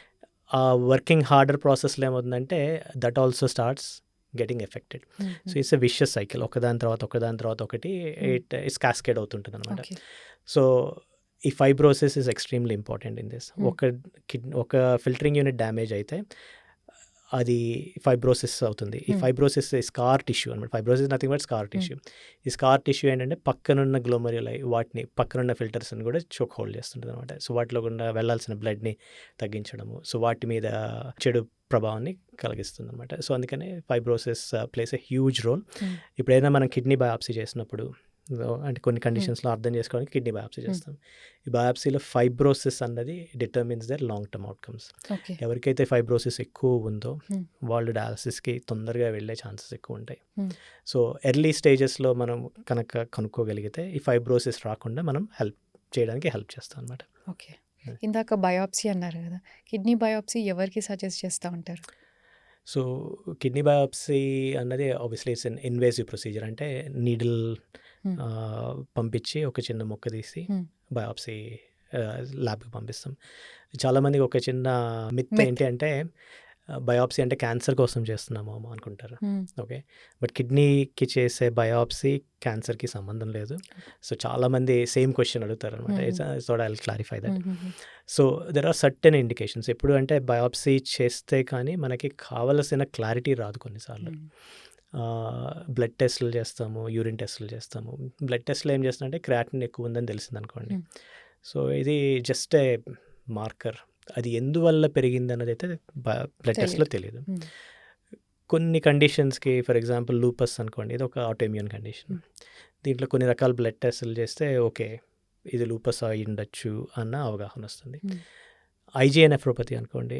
ఆ వర్కింగ్ హార్డర్ ప్రాసెస్లో ఏమవుతుందంటే that also starts getting affected. Hmm. So it's a vicious cycle, ఒకదాని తర్వాత ఒకటి ఇట్స్ క్యాస్కేడ్ అవుతుంటుంది అనమాట. Okay. సో ఈ fibrosis is extremely important in this. ఒక ఫిల్టరింగ్ యూనిట్ డ్యామేజ్ అయితే అది ఫైబ్రోసిస్ అవుతుంది. ఈ ఫైబ్రోసిస్ స్కార్ టిష్యూ అనమాట. Fibrosis nothing but scar tissue. ఈ స్కార్ టిష్యూ ఏంటంటే పక్కనున్న గ్లోమర్యులై వాటిని పక్కనున్న ఫిల్టర్స్ని కూడా చోక్ హోల్డ్ చేస్తుంటుంది అనమాట. సో వాటిలో గుండా వెళ్ళాల్సిన బ్లడ్ని తగ్గించడము, సో వాటి మీద చెడు ప్రభావాన్ని కలిగిస్తుంది అనమాట. సో అందుకనే fibrosis plays a huge role. ఇప్పుడైనా మనం కిడ్నీ బయాప్సీ చేసినప్పుడు, అంటే కొన్ని కండిషన్స్లో అర్థం చేసుకోవడానికి కిడ్నీ బయాప్సీ చేస్తాం. ఈ బయాప్సీలో ఫైబ్రోసిస్ అన్నది determines their long term outcomes. Okay. ఎవరికైతే ఫైబ్రోసిస్ ఎక్కువ ఉందో వాళ్ళు డయాలసిస్కి తొందరగా వెళ్ళే ఛాన్సెస్ ఎక్కువ ఉంటాయి. సో ఎర్లీ స్టేజెస్లో మనం కనుక్కోగలిగితే ఈ ఫైబ్రోసిస్ రాకుండా మనం హెల్ప్ చేస్తాం అనమాట. ఓకే. ఇందాక బయాప్సీ అన్నారు కదా, కిడ్నీ బయాప్సీ ఎవరికి సజెస్ట్ చేస్తూ ఉంటారు? సో కిడ్నీ బయాప్సీ అన్నది obviously it's an invasive procedure. అంటే నీడిల్ పంపించి ఒక చిన్న మొక్క తీసి బయాప్సీ ల్యాబ్కి పంపిస్తాం. చాలామందికి ఒక చిన్న మిత్ ఏంటి అంటే బయాప్సీ అంటే క్యాన్సర్ కోసం చేస్తున్నాము అనుకుంటారు. ఓకే, బట్ కిడ్నీకి చేసే బయాప్సీ క్యాన్సర్కి సంబంధం లేదు. సో చాలామంది సేమ్ క్వశ్చన్ అడుగుతారు అనమాట. So I will clarify that. So there are certain indications. ఎప్పుడు అంటే బయాప్సీ చేస్తే కానీ మనకి కావలసిన క్లారిటీ రాదు కొన్నిసార్లు. బ్లడ్ టెస్టులు చేస్తాము, యూరిన్ టెస్టులు చేస్తాము. బ్లడ్ టెస్ట్లో ఏం చేస్తామంటే క్రియాటినిన్ ఎక్కువ ఉందని తెలిసింది అనుకోండి. సో ఇది జస్ట్ ఏ మార్కర్. అది ఎందువల్ల పెరిగింది అన్నది అయితే బ్లడ్ టెస్ట్లో తెలియదు. కొన్ని కండిషన్స్కి, ఫర్ ఎగ్జాంపుల్ లూపస్ అనుకోండి, ఇది ఒక ఆటోఇమ్యూన్ కండిషన్. దీంట్లో కొన్ని రకాల బ్లడ్ టెస్టులు చేస్తే ఓకే ఇది లూపస్ అయి ఉండొచ్చు అన్న అవగాహన వస్తుంది. ఐజీఎన్ నెఫ్రోపతి అనుకోండి,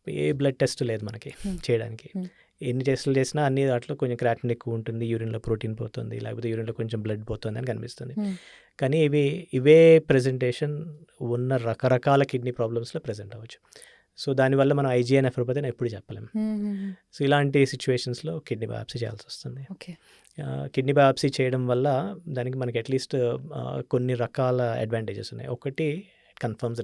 ఏ బ్లడ్ టెస్ట్ లేదు మనకి చేయడానికి. ఎన్ని టెస్టులు చేసినా అన్ని దాంట్లో కొంచెం క్రియాటినిన్ ఎక్కువ ఉంటుంది, యూరిన్లో ప్రోటీన్ పోతుంది, లేకపోతే యూరిన్లో కొంచెం బ్లడ్ పోతుంది అని కనిపిస్తుంది. కానీ ఇవే ప్రెజెంటేషన్ ఉన్న రకరకాల కిడ్నీ ప్రాబ్లమ్స్లో ప్రెజెంట్ అవ్వచ్చు. సో దానివల్ల మనం ఐజీఎన్ నెఫ్రోపతి ఎప్పుడు చెప్పలేము. సో ఇలాంటి సిచ్యువేషన్స్లో కిడ్నీ బయాప్సీ చేయాల్సి వస్తుంది. కిడ్నీ బయాప్సీ చేయడం వల్ల దానికి మనకి అట్లీస్ట్ కొన్ని రకాల అడ్వాంటేజెస్ ఉన్నాయి. ఒకటి, కన్ఫర్మ్స్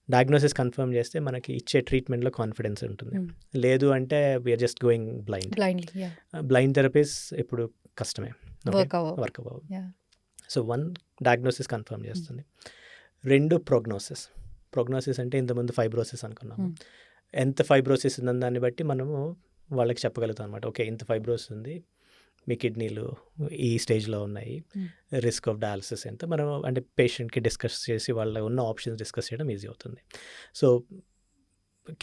డయాగ్నోసిస్ కన్ఫర్మ్ చేస్తే మనకి ఇచ్చే ట్రీట్మెంట్లో కాన్ఫిడెన్స్ ఉంటుంది. లేదు అంటే we're just going blind therapies ఇప్పుడు కష్టమే, వర్క్ అవ్వవు. సో 1, డయాగ్నోసిస్ కన్ఫర్మ్ చేస్తుంది. 2, ప్రోగ్నోసిస్ అంటే ఇంతకుముందు ఫైబ్రోసిస్ అనుకున్నాము. ఎంత ఫైబ్రోసిస్ ఉందని దాన్ని బట్టి మనము వాళ్ళకి చెప్పగలుగుతాం అనమాట. ఓకే ఇంత ఫైబ్రోసిస్ ఉంది, మీ కిడ్నీలు ఈ స్టేజ్లో ఉన్నాయి, రిస్క్ ఆఫ్ డయాలసిస్ ఎంత, మనం అంటే పేషెంట్కి డిస్కస్ చేసి వాళ్ళ ఉన్న ఆప్షన్స్ డిస్కస్ చేయడం ఈజీ అవుతుంది. సో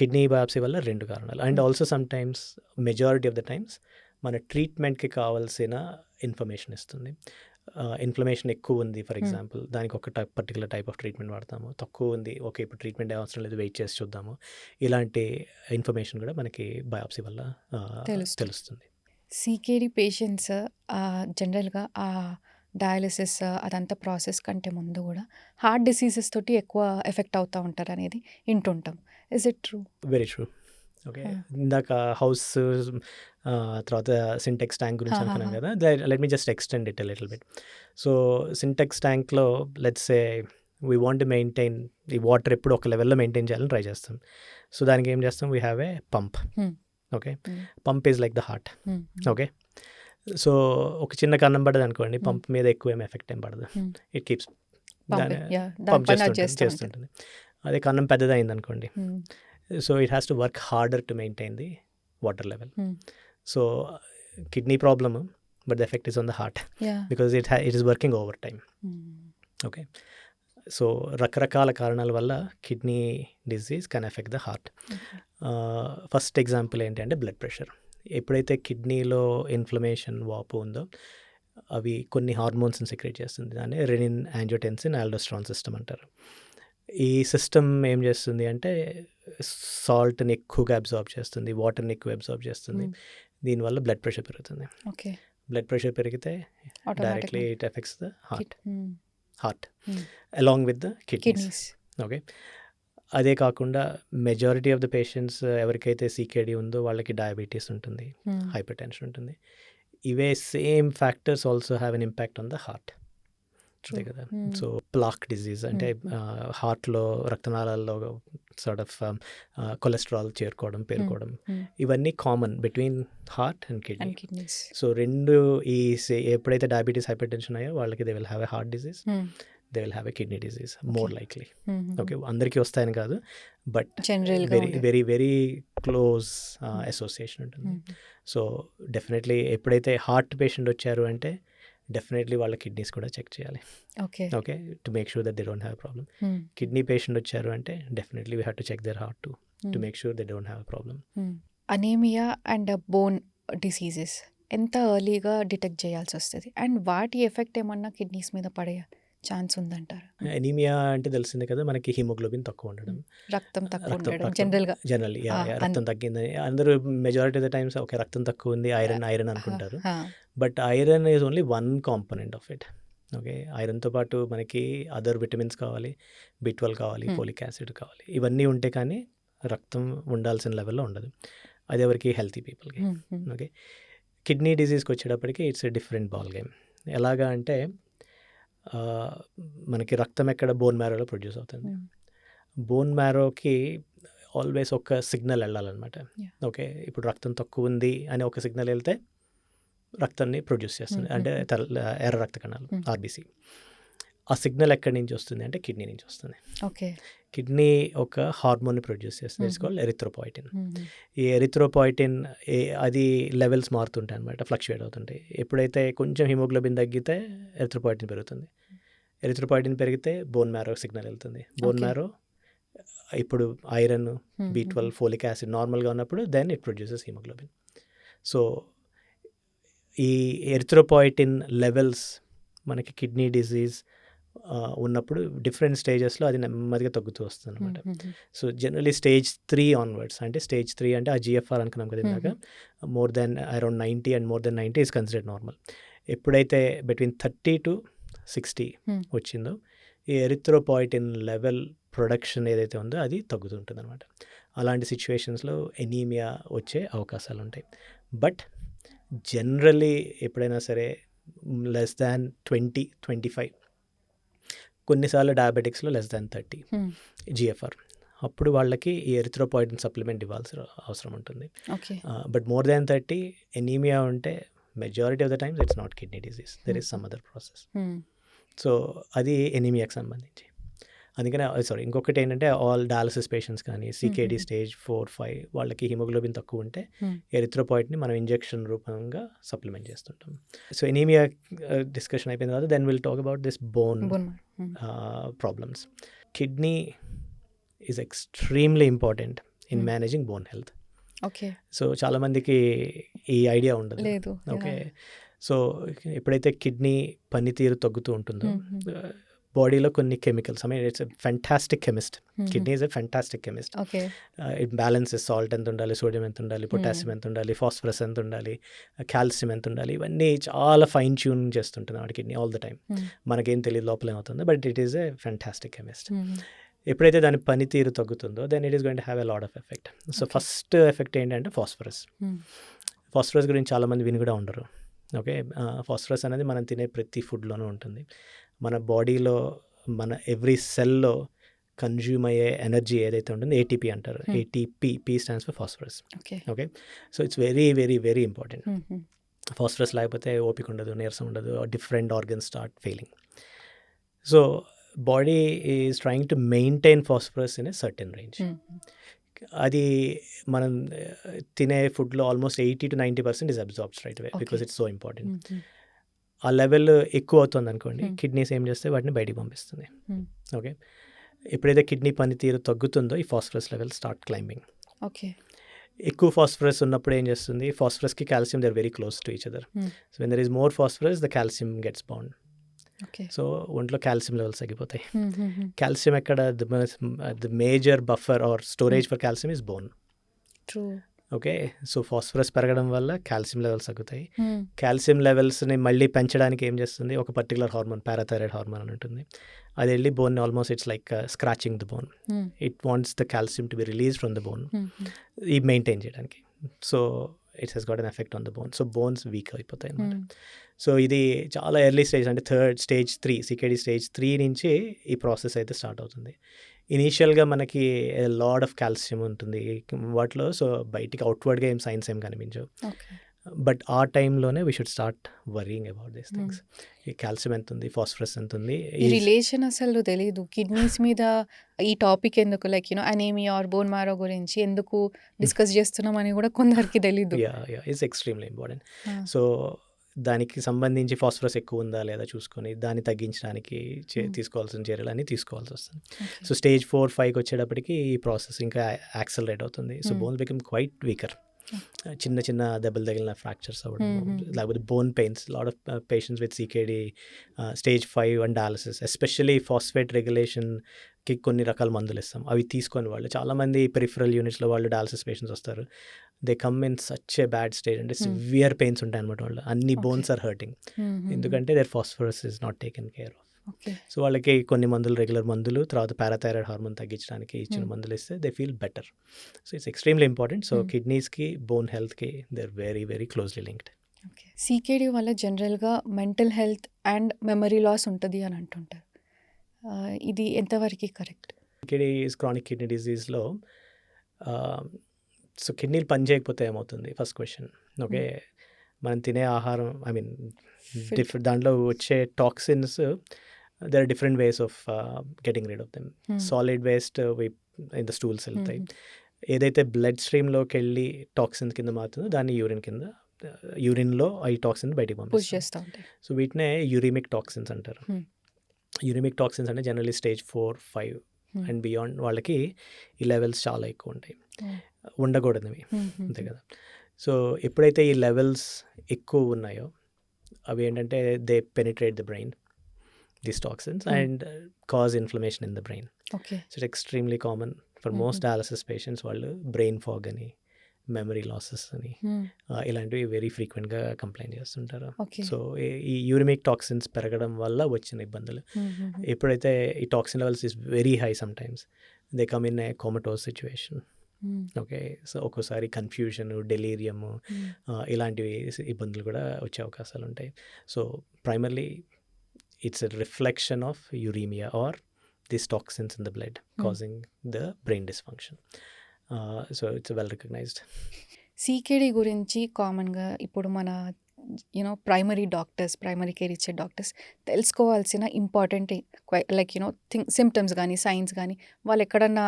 కిడ్నీ బయాప్సీ వల్ల 2 కారణాలు. And also some times, majority of the times మన ట్రీట్మెంట్కి కావాల్సిన ఇన్ఫర్మేషన్ ఇస్తుంది. ఇన్ఫ్లమేషన్ ఎక్కువ ఉంది ఫర్ ఎగ్జాంపుల్, దానికి ఒక పర్టికులర్ టైప్ ఆఫ్ ట్రీట్మెంట్ వాడతాము. తక్కువ ఉంది, ఓకే ఇప్పుడు ట్రీట్మెంట్ అవసరం లేదు, వెయిట్ చేసి చూద్దాము. ఇలాంటి ఇన్ఫర్మేషన్ కూడా మనకి బయాప్సీ వల్ల తెలుస్తుంది. సీకేడీ పేషెంట్స్ జనరల్గా ఆ డయాలిసిస్ అదంతా ప్రాసెస్ కంటే ముందు కూడా హార్ట్ డిసీజెస్ తోటి ఎక్కువ ఎఫెక్ట్ అవుతూ ఉంటారు అనేది వింటుంటాం. Is it true? Very true. Okay, ఇందాక హౌస్ తర్వాత సింటెక్స్ ట్యాంక్ గురించి అనుకున్నాం కదా. Let me just extend it little bit. So Sintex ట్యాంక్లో let's say we want to maintain ఈ వాటర్ ఎప్పుడు ఒక లెవెల్లో మెయింటైన్ చేయాలని ట్రై చేస్తాం. సో దానికి ఏం చేస్తాం, we have a pump. Okay, pump is like the heart. Okay, so ఒక చిన్న కన్నం పడదు అనుకోండి, పంప్ మీద ఎక్కువ ఏం ఎఫెక్ట్ ఏం పడదు, ఇట్ కీప్స్ పంప్ చేస్తుంటుంది. అదే కన్నం పెద్దదైంది అనుకోండి, so it has to work harder to maintain the water level. So kidney problem, but the effect is on the heart because it is working over time. Okay, so రకరకాల కారణాల వల్ల kidney disease can affect the heart. First example ఏంటంటే బ్లడ్ ప్రెషర్. ఎప్పుడైతే కిడ్నీలో ఇన్ఫ్లమేషన్, వాపు ఉందో అవి కొన్ని హార్మోన్స్ని సెక్రేట్ చేస్తుంది. దాన్ని రెనిన్, యాంజియోటెన్సిన్, ఆల్డోస్టెరాన్ సిస్టమ్ అంటారు. ఈ సిస్టమ్ ఏం చేస్తుంది అంటే సాల్ట్ని ఎక్కువగా అబ్జార్బ్ చేస్తుంది, వాటర్ని ఎక్కువ అబ్జార్బ్ చేస్తుంది. దీనివల్ల బ్లడ్ ప్రెషర్ పెరుగుతుంది. బ్లడ్ ప్రెషర్ పెరిగితే directly it effects the heart. Heart along with the kidneys. Okay, అదే కాకుండా మెజారిటీ ఆఫ్ ద పేషెంట్స్ ఎవరికైతే సీకేడీ ఉందో వాళ్ళకి డయాబెటీస్ ఉంటుంది, హైపర్ టెన్షన్ ఉంటుంది. ఇవే same factors also have an impact on the heart. అంతే కదా. సో ప్లాక్ డిజీజ్ అంటే హార్ట్లో రక్తనాళాల్లో సార్ట్ ఆఫ్ కొలెస్ట్రాల్ చేరుకోవడం, పేరుకోవడం, ఇవన్నీ common between heart and kidneys. So రెండు ఈ ఎప్పుడైతే డయాబెటీస్, హైపర్ టెన్షన్ అయ్యో వాళ్ళకి they will have a heart disease, they will have a kidney disease more likely. Okay, అందరికీ వస్తాయని కాదు, but very very very close association ఉంటుంది. సో డెఫినెట్లీ ఎప్పుడైతే హార్ట్ పేషెంట్ వచ్చారు అంటే డెఫినెట్లీ వాళ్ళ కిడ్నీస్ కూడా చెక్ చేయాలి. Okay, to make sure that they don't have problem. Kidney patient వచ్చారు అంటే definitely we have to check their heart to make sure they don't have problem. Anemia and bone diseases ఎంత ఎర్లీగా డిటెక్ట్ చేయాల్సి వస్తుంది, అండ్ వాటి ఎఫెక్ట్ ఏమన్నా కిడ్నీస్ మీద పడే ఛాన్స్ ఉందంటారు? ఎనీమియా అంటే తెలిసిందే కదా, మనకి హిమోగ్లోబిన్ తక్కువ ఉండడం, రక్తం తక్కువ ఉండడం జనరల్లీ రక్తం తగ్గిందని అందరూ majority of the times okay రక్తం తక్కువ ఉంది, ఐరన్ అనుకుంటారు. But iron is only one component of it. Okay, ఐరన్తో పాటు మనకి అదర్ విటమిన్స్ కావాలి, B12 కావాలి, ఫోలిక్ యాసిడ్ కావాలి, ఇవన్నీ ఉంటే కానీ రక్తం ఉండాల్సిన లెవెల్లో ఉండదు. అది ఎవరికి హెల్తీ పీపుల్కి. ఓకే, కిడ్నీ డిజీజ్కి వచ్చేటప్పటికి it's a different ball game. ఎలాగా అంటే మనకి రక్తం ఎక్కడ బోన్ మ్యారోలో ప్రొడ్యూస్ అవుతుంది. బోన్ మ్యారోకి ఆల్వేస్ ఒక సిగ్నల్ వెళ్ళాలన్నమాట. ఓకే, ఇప్పుడు రక్తం తక్కువ ఉంది అని ఒక సిగ్నల్ వెళ్తే రక్తాన్ని ప్రొడ్యూస్ చేస్తుంది, అంటే ఎర్ర రక్త కణాలు, RBC. ఆ సిగ్నల్ ఎక్కడి నుంచి వస్తుంది అంటే కిడ్నీ నుంచి వస్తుంది. ఓకే, కిడ్నీ ఒక హార్మోన్ని ప్రొడ్యూస్ చేస్తుంది, ఇట్స్ కాల్డ్ ఎరిథ్రోపాయిటిన్. ఈ ఎరిథ్రోపాయిటిన్ అది లెవెల్స్ మారుతుంటాయి అనమాట, ఫ్లక్చువేట్ అవుతుంటాయి. ఎప్పుడైతే కొంచెం హిమోగ్లోబిన్ తగ్గితే ఎరిథ్రోపాయిటిన్ పెరుగుతుంది, ఎరిథ్రోపాయిటిన్ పెరిగితే బోన్ మ్యారో సిగ్నల్ వెళ్తుంది, బోన్ మ్యారో ఇప్పుడు ఐరన్, B12, ఫోలిక్ యాసిడ్ నార్మల్గా ఉన్నప్పుడు then it produces hemoglobin. So ఈ ఎరిథ్రోపాయిటిన్ లెవెల్స్ మనకి కిడ్నీ డిజీజ్ ఉన్నప్పుడు డిఫరెంట్ స్టేజెస్లో అది నెమ్మదిగా తగ్గుతూ వస్తుంది అనమాట. సో జనరలీ స్టేజ్ 3 ఆన్వర్డ్స్, అంటే స్టేజ్ 3 అంటే ఆ GFR అనుకున్నాం కదా ఇందాక, more than around 90 and more than 90 is considered normal. ఎప్పుడైతే బిట్వీన్ 30 to 60 వచ్చిందో ఈ ఎరిథ్రోపాయిటిన్ లెవెల్ ప్రొడక్షన్ ఏదైతే ఉందో అది తగ్గుతుంటుంది అనమాట. అలాంటి సిచ్యువేషన్స్లో ఎనీమియా వచ్చే అవకాశాలు ఉంటాయి. బట్ జనరలీ ఎప్పుడైనా సరే లెస్ దాన్ 20-25, కొన్నిసార్లు డయాబెటిక్స్లో లెస్ దాన్ 30 GFR, అప్పుడు వాళ్ళకి ఈ ఎరిథ్రోపాయిటిన్ సప్లిమెంట్ ఇవ్వాల్సిన అవసరం ఉంటుంది. బట్ మోర్ దాన్ 30 ఎనీమియా ఉంటే majority of the times it's not kidney disease, there is some other process. So అది ఎనీమియాకి సంబంధించి. అందుకనే ఇంకొకటి ఏంటంటే ఆల్ డయాలసిస్ పేషెంట్స్ కానీ CKD స్టేజ్ 4-5 వాళ్ళకి హిమోగ్లోబిన్ తక్కువ ఉంటే ఎరిథ్రోపాయిట్ని మనం ఇంజెక్షన్ రూపంగా సప్లిమెంట్ చేస్తుంటాం. సో ఎనీమియా డిస్కషన్ అయిపోయిన తర్వాత then will talk about this bone problems. Kidney is extremely important in managing bone health. Okay, so చాలామందికి ఈ ఐడియా ఉండదు. ఓకే, సో ఎప్పుడైతే కిడ్నీ పనితీరు తగ్గుతూ ఉంటుందో బాడీలో కొన్ని chemicals, it's a fantastic chemist, kidney is a fantastic chemist. It balances salt ఎంత ఉండాలి, సోడియం ఎంత ఉండాలి, పొటాషియం ఎంత ఉండాలి, ఫాస్ఫరస్ ఎంత ఉండాలి, కాల్షియం ఎంత ఉండాలి, ఇవన్నీ చాలా ఫైన్ ట్యూన్ చేస్తుంటుంది వాడి కిడ్నీ ఆల్ ద టైమ్. మనకేం తెలియదు లోపల ఏమవుతుందో, but it is a fantastic chemist. ఎప్పుడైతే దాని పనితీరు తగ్గుతుందో then it is going to have a lot of effect. So first effect ఏంటంటే ఫాస్ఫరస్. ఫాస్ఫరస్ గురించి చాలామంది విని కూడా ఉండరు. ఓకే, ఫాస్ఫరస్ అనేది మనం తినే ప్రతి ఫుడ్లోనూ ఉంటుంది. మన బాడీలో మన ఎవ్రీ సెల్లో కన్జ్యూమ్ అయ్యే ఎనర్జీ ఏదైతే ఉంటుందో ATP అంటారు. ATP, P stands for phosphorus. Okay, so it's very very very important. Phosphorus లేకపోతే ఓపిక ఉండదు, నీరసం ఉండదు, different organs start failing. So body is trying to maintain phosphorus in a certain range. అది మనం తినే ఫుడ్లో almost 80-90% is absorbed straight away because it's so important. ఆ లెవెల్ ఎక్కువ అవుతుంది అనుకోండి, కిడ్నీస్ ఏం చేస్తే వాటిని బయటికి పంపిస్తుంది. ఓకే, ఎప్పుడైతే కిడ్నీ పనితీరు తగ్గుతుందో ఈ phosphorus level start climbing. Okay, ఎక్కువ ఫాస్ఫరస్ ఉన్నప్పుడు ఏం చేస్తుంది, ఫాస్ఫరస్కి calcium they are very close to each other. So when there is more phosphorus the calcium gets bound. So ఒంట్లో కాల్షియం లెవెల్స్ తగ్గిపోతాయి. కాల్షియం ఎక్కడ the major buffer or storage for calcium is bone. Okay. So, phosphorus పెరగడం వల్ల కాల్షియం లెవెల్స్ తగ్గుతాయి. కాల్షియం లెవెల్స్‌ని మళ్ళీ పెంచడానికి ఏం చేస్తుంది, ఒక పర్టిక్యులర్ హార్మోన్, పారాథైరాయిడ్ హార్మోన్ అని ఉంటుంది. అది వెళ్ళి బోన్‌ని almost it's like scratching the bone. It wants the calcium to be released from the bone. ఈ మెయింటైన్ చేయడానికి. So, it has got an effect on the bone. So, bones weak అయిపోతాయి అన్నమాట. సో, ఇది చాలా ఎర్లీ స్టేజ్, అంటే స్టేజ్ 3 సీకేడీ స్టేజ్ 3 నుంచి ఈ ప్రాసెస్ అయితే స్టార్ట్ అవుతుంది. ఇనీషియల్గా మనకి లాడ్ ఆఫ్ కాల్షియం ఉంటుంది వాటిలో. సో, బయటికి అవుట్వర్డ్గా ఏం సైన్స్ ఏం కనిపించవు. బట్ ఆ టైంలోనే we should start worrying about these things. ఈ కాల్షియం ఎంత ఉంది, ఫాస్ఫరస్ ఎంత ఉంది, ఈ రిలేషన్ అసలు తెలీదు. కిడ్నీస్ మీద ఈ టాపిక్ ఎందుకు, like anaemia or bone marrow గురించి ఎందుకు డిస్కస్ చేస్తున్నాం అని కూడా కొందరికి తెలీదు. It's extremely important. సో, దానికి సంబంధించి ఫాస్ఫరస్ ఎక్కువ ఉందా లేదా చూసుకొని దాన్ని తగ్గించడానికి తీసుకోవాల్సిన చర్యలు అన్నీ తీసుకోవాల్సి వస్తుంది. సో, స్టేజ్ 4-5కి వచ్చేటప్పటికి ఈ ప్రాసెస్ ఇంకా యాక్సలరేట్ అవుతుంది. So, bones become quite weaker. చిన్న చిన్న దెబ్బలు తగిలిన ఫ్రాక్చర్స్ అవ్వడం, లేకపోతే bone pains. Lot of patients with CKD stage 5 and dialysis, especially phosphate రెగ్యులేషన్కి కొన్ని రకాల మందులు ఇస్తాం. అవి తీసుకొని వాళ్ళు చాలామంది పెరిఫరల్ యూనిట్స్లో వాళ్ళు డయాలసిస్ పేషెంట్స్ వస్తారు. They come in such a bad stage, అంటే సివియర్ పెయిన్స్ ఉంటాయి అనమాట. వాళ్ళు అన్ని బోన్స్ ఆర్ హర్టింగ్, ఎందుకంటే their phosphorus is not taken care of. So, వాళ్ళకి కొన్ని మందులు, రెగ్యులర్ మందులు, తర్వాత పారాథైరాయిడ్ హార్మోన్ తగ్గించడానికి ఇచ్చిన మందులు ఇస్తే they feel better. So, it's extremely important. So, కిడ్నీస్కి, బోన్ హెల్త్కి they are very very closely linked. CKD వల్ల జనరల్గా mental health and memory loss ఉంటుంది అని అంటుంటారు. ఇది ఎంతవరకు correct? CKD is chronic kidney డిజీజ్లో సో, కిడ్నీలు పని చేయకపోతే ఏమవుతుంది, ఫస్ట్ క్వశ్చన్. ఓకే, మనం తినే ఆహారం, ఐ మీన్ దాంట్లో వచ్చే toxins, there are different ways of getting rid of them. Solid waste in the stools వెళ్తాయి. ఏదైతే బ్లడ్ స్ట్రీమ్లోకి వెళ్ళి టాక్సిన్స్ కింద మారుతుందో దాన్ని యూరిన్లో ఈ టాక్సిన్ బయటికి పంపిస్తాం. సో, వీటినే యూరిమిక్ టాక్సిన్స్ అంటారు. యూరిమిక్ టాక్సిన్స్ అంటే జనరల్లీ స్టేజ్ 4-5 అండ్ బియాండ్ వాళ్ళకి ఈ లెవెల్స్ చాలా ఎక్కువ ఉంటాయి. ఉండకూడనివి, అంతే కదా. సో, ఎప్పుడైతే ఈ లెవెల్స్ ఎక్కువ ఉన్నాయో అవి ఏంటంటే they penetrate the brain, these toxins, and cause inflammation in the brain. Okay. So it's extremely common for most dialysis patients. వాళ్ళు బ్రెయిన్ ఫాగ్ అని, మెమరీ లాసెస్ అని ఇలాంటివి వెరీ ఫ్రీక్వెంట్గా కంప్లైంట్ చేస్తుంటారు. సో, ఈ యూరిమిక్ టాక్సిన్స్ పెరగడం వల్ల వచ్చిన ఇబ్బందులు. ఎప్పుడైతే ఈ toxin levels is very high, some times they come in a comatose situation. Okay, so ఒక్కోసారి కన్ఫ్యూజన్, డెలీరియము ఇలాంటివి ఇబ్బందులు కూడా వచ్చే అవకాశాలు ఉంటాయి. So, primarily it's a reflection of uremia or these toxins in the blood causing the brain dysfunction. So it's well recognized. CKD గురించి కామన్గా ఇప్పుడు మన ప్రైమరీ డాక్టర్స్, ప్రైమరీ కేర్ ఇచ్చే డాక్టర్స్ తెలుసుకోవాల్సిన ఇంపార్టెంట్ లైక్ సిమ్టమ్స్ కానీ సైన్స్ కానీ వాళ్ళు ఎక్కడన్నా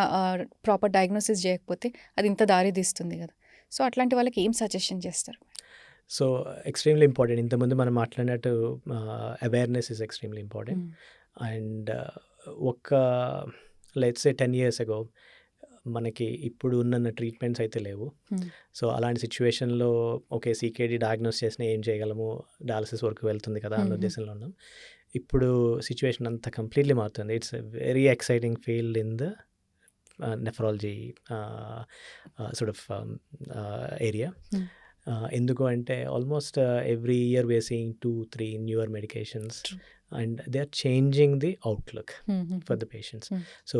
ప్రాపర్ డయాగ్నోసిస్ చేయకపోతే అది ఇంత దారి తీస్తుంది కదా. సో, అట్లాంటి వాళ్ళకి ఏం సజెషన్ చేస్తారు? So, extremely important. ఇంతకుముందు మనం మాట్లాడినట్టు awareness is extremely important. And let's say 10 years ago మనకి ఇప్పుడు ఉన్న ట్రీట్మెంట్స్ అయితే లేవు. సో, అలాంటి సిచ్యువేషన్లో ఓకే, సీకేడీ డయాగ్నోస్ చేసిన ఏం చేయగలము, డయాలసిస్ వరకు వెళ్తుంది కదా అన్న ఉద్దేశంలో ఉన్నాం. ఇప్పుడు సిచ్యువేషన్ అంతా కంప్లీట్లీ మారుతుంది. It's a very exciting field in the nephrology sort of area. ఎందుకు అంటే almost every year we are seeing 2-3 newer medications and they are changing the outlook for the patients. So,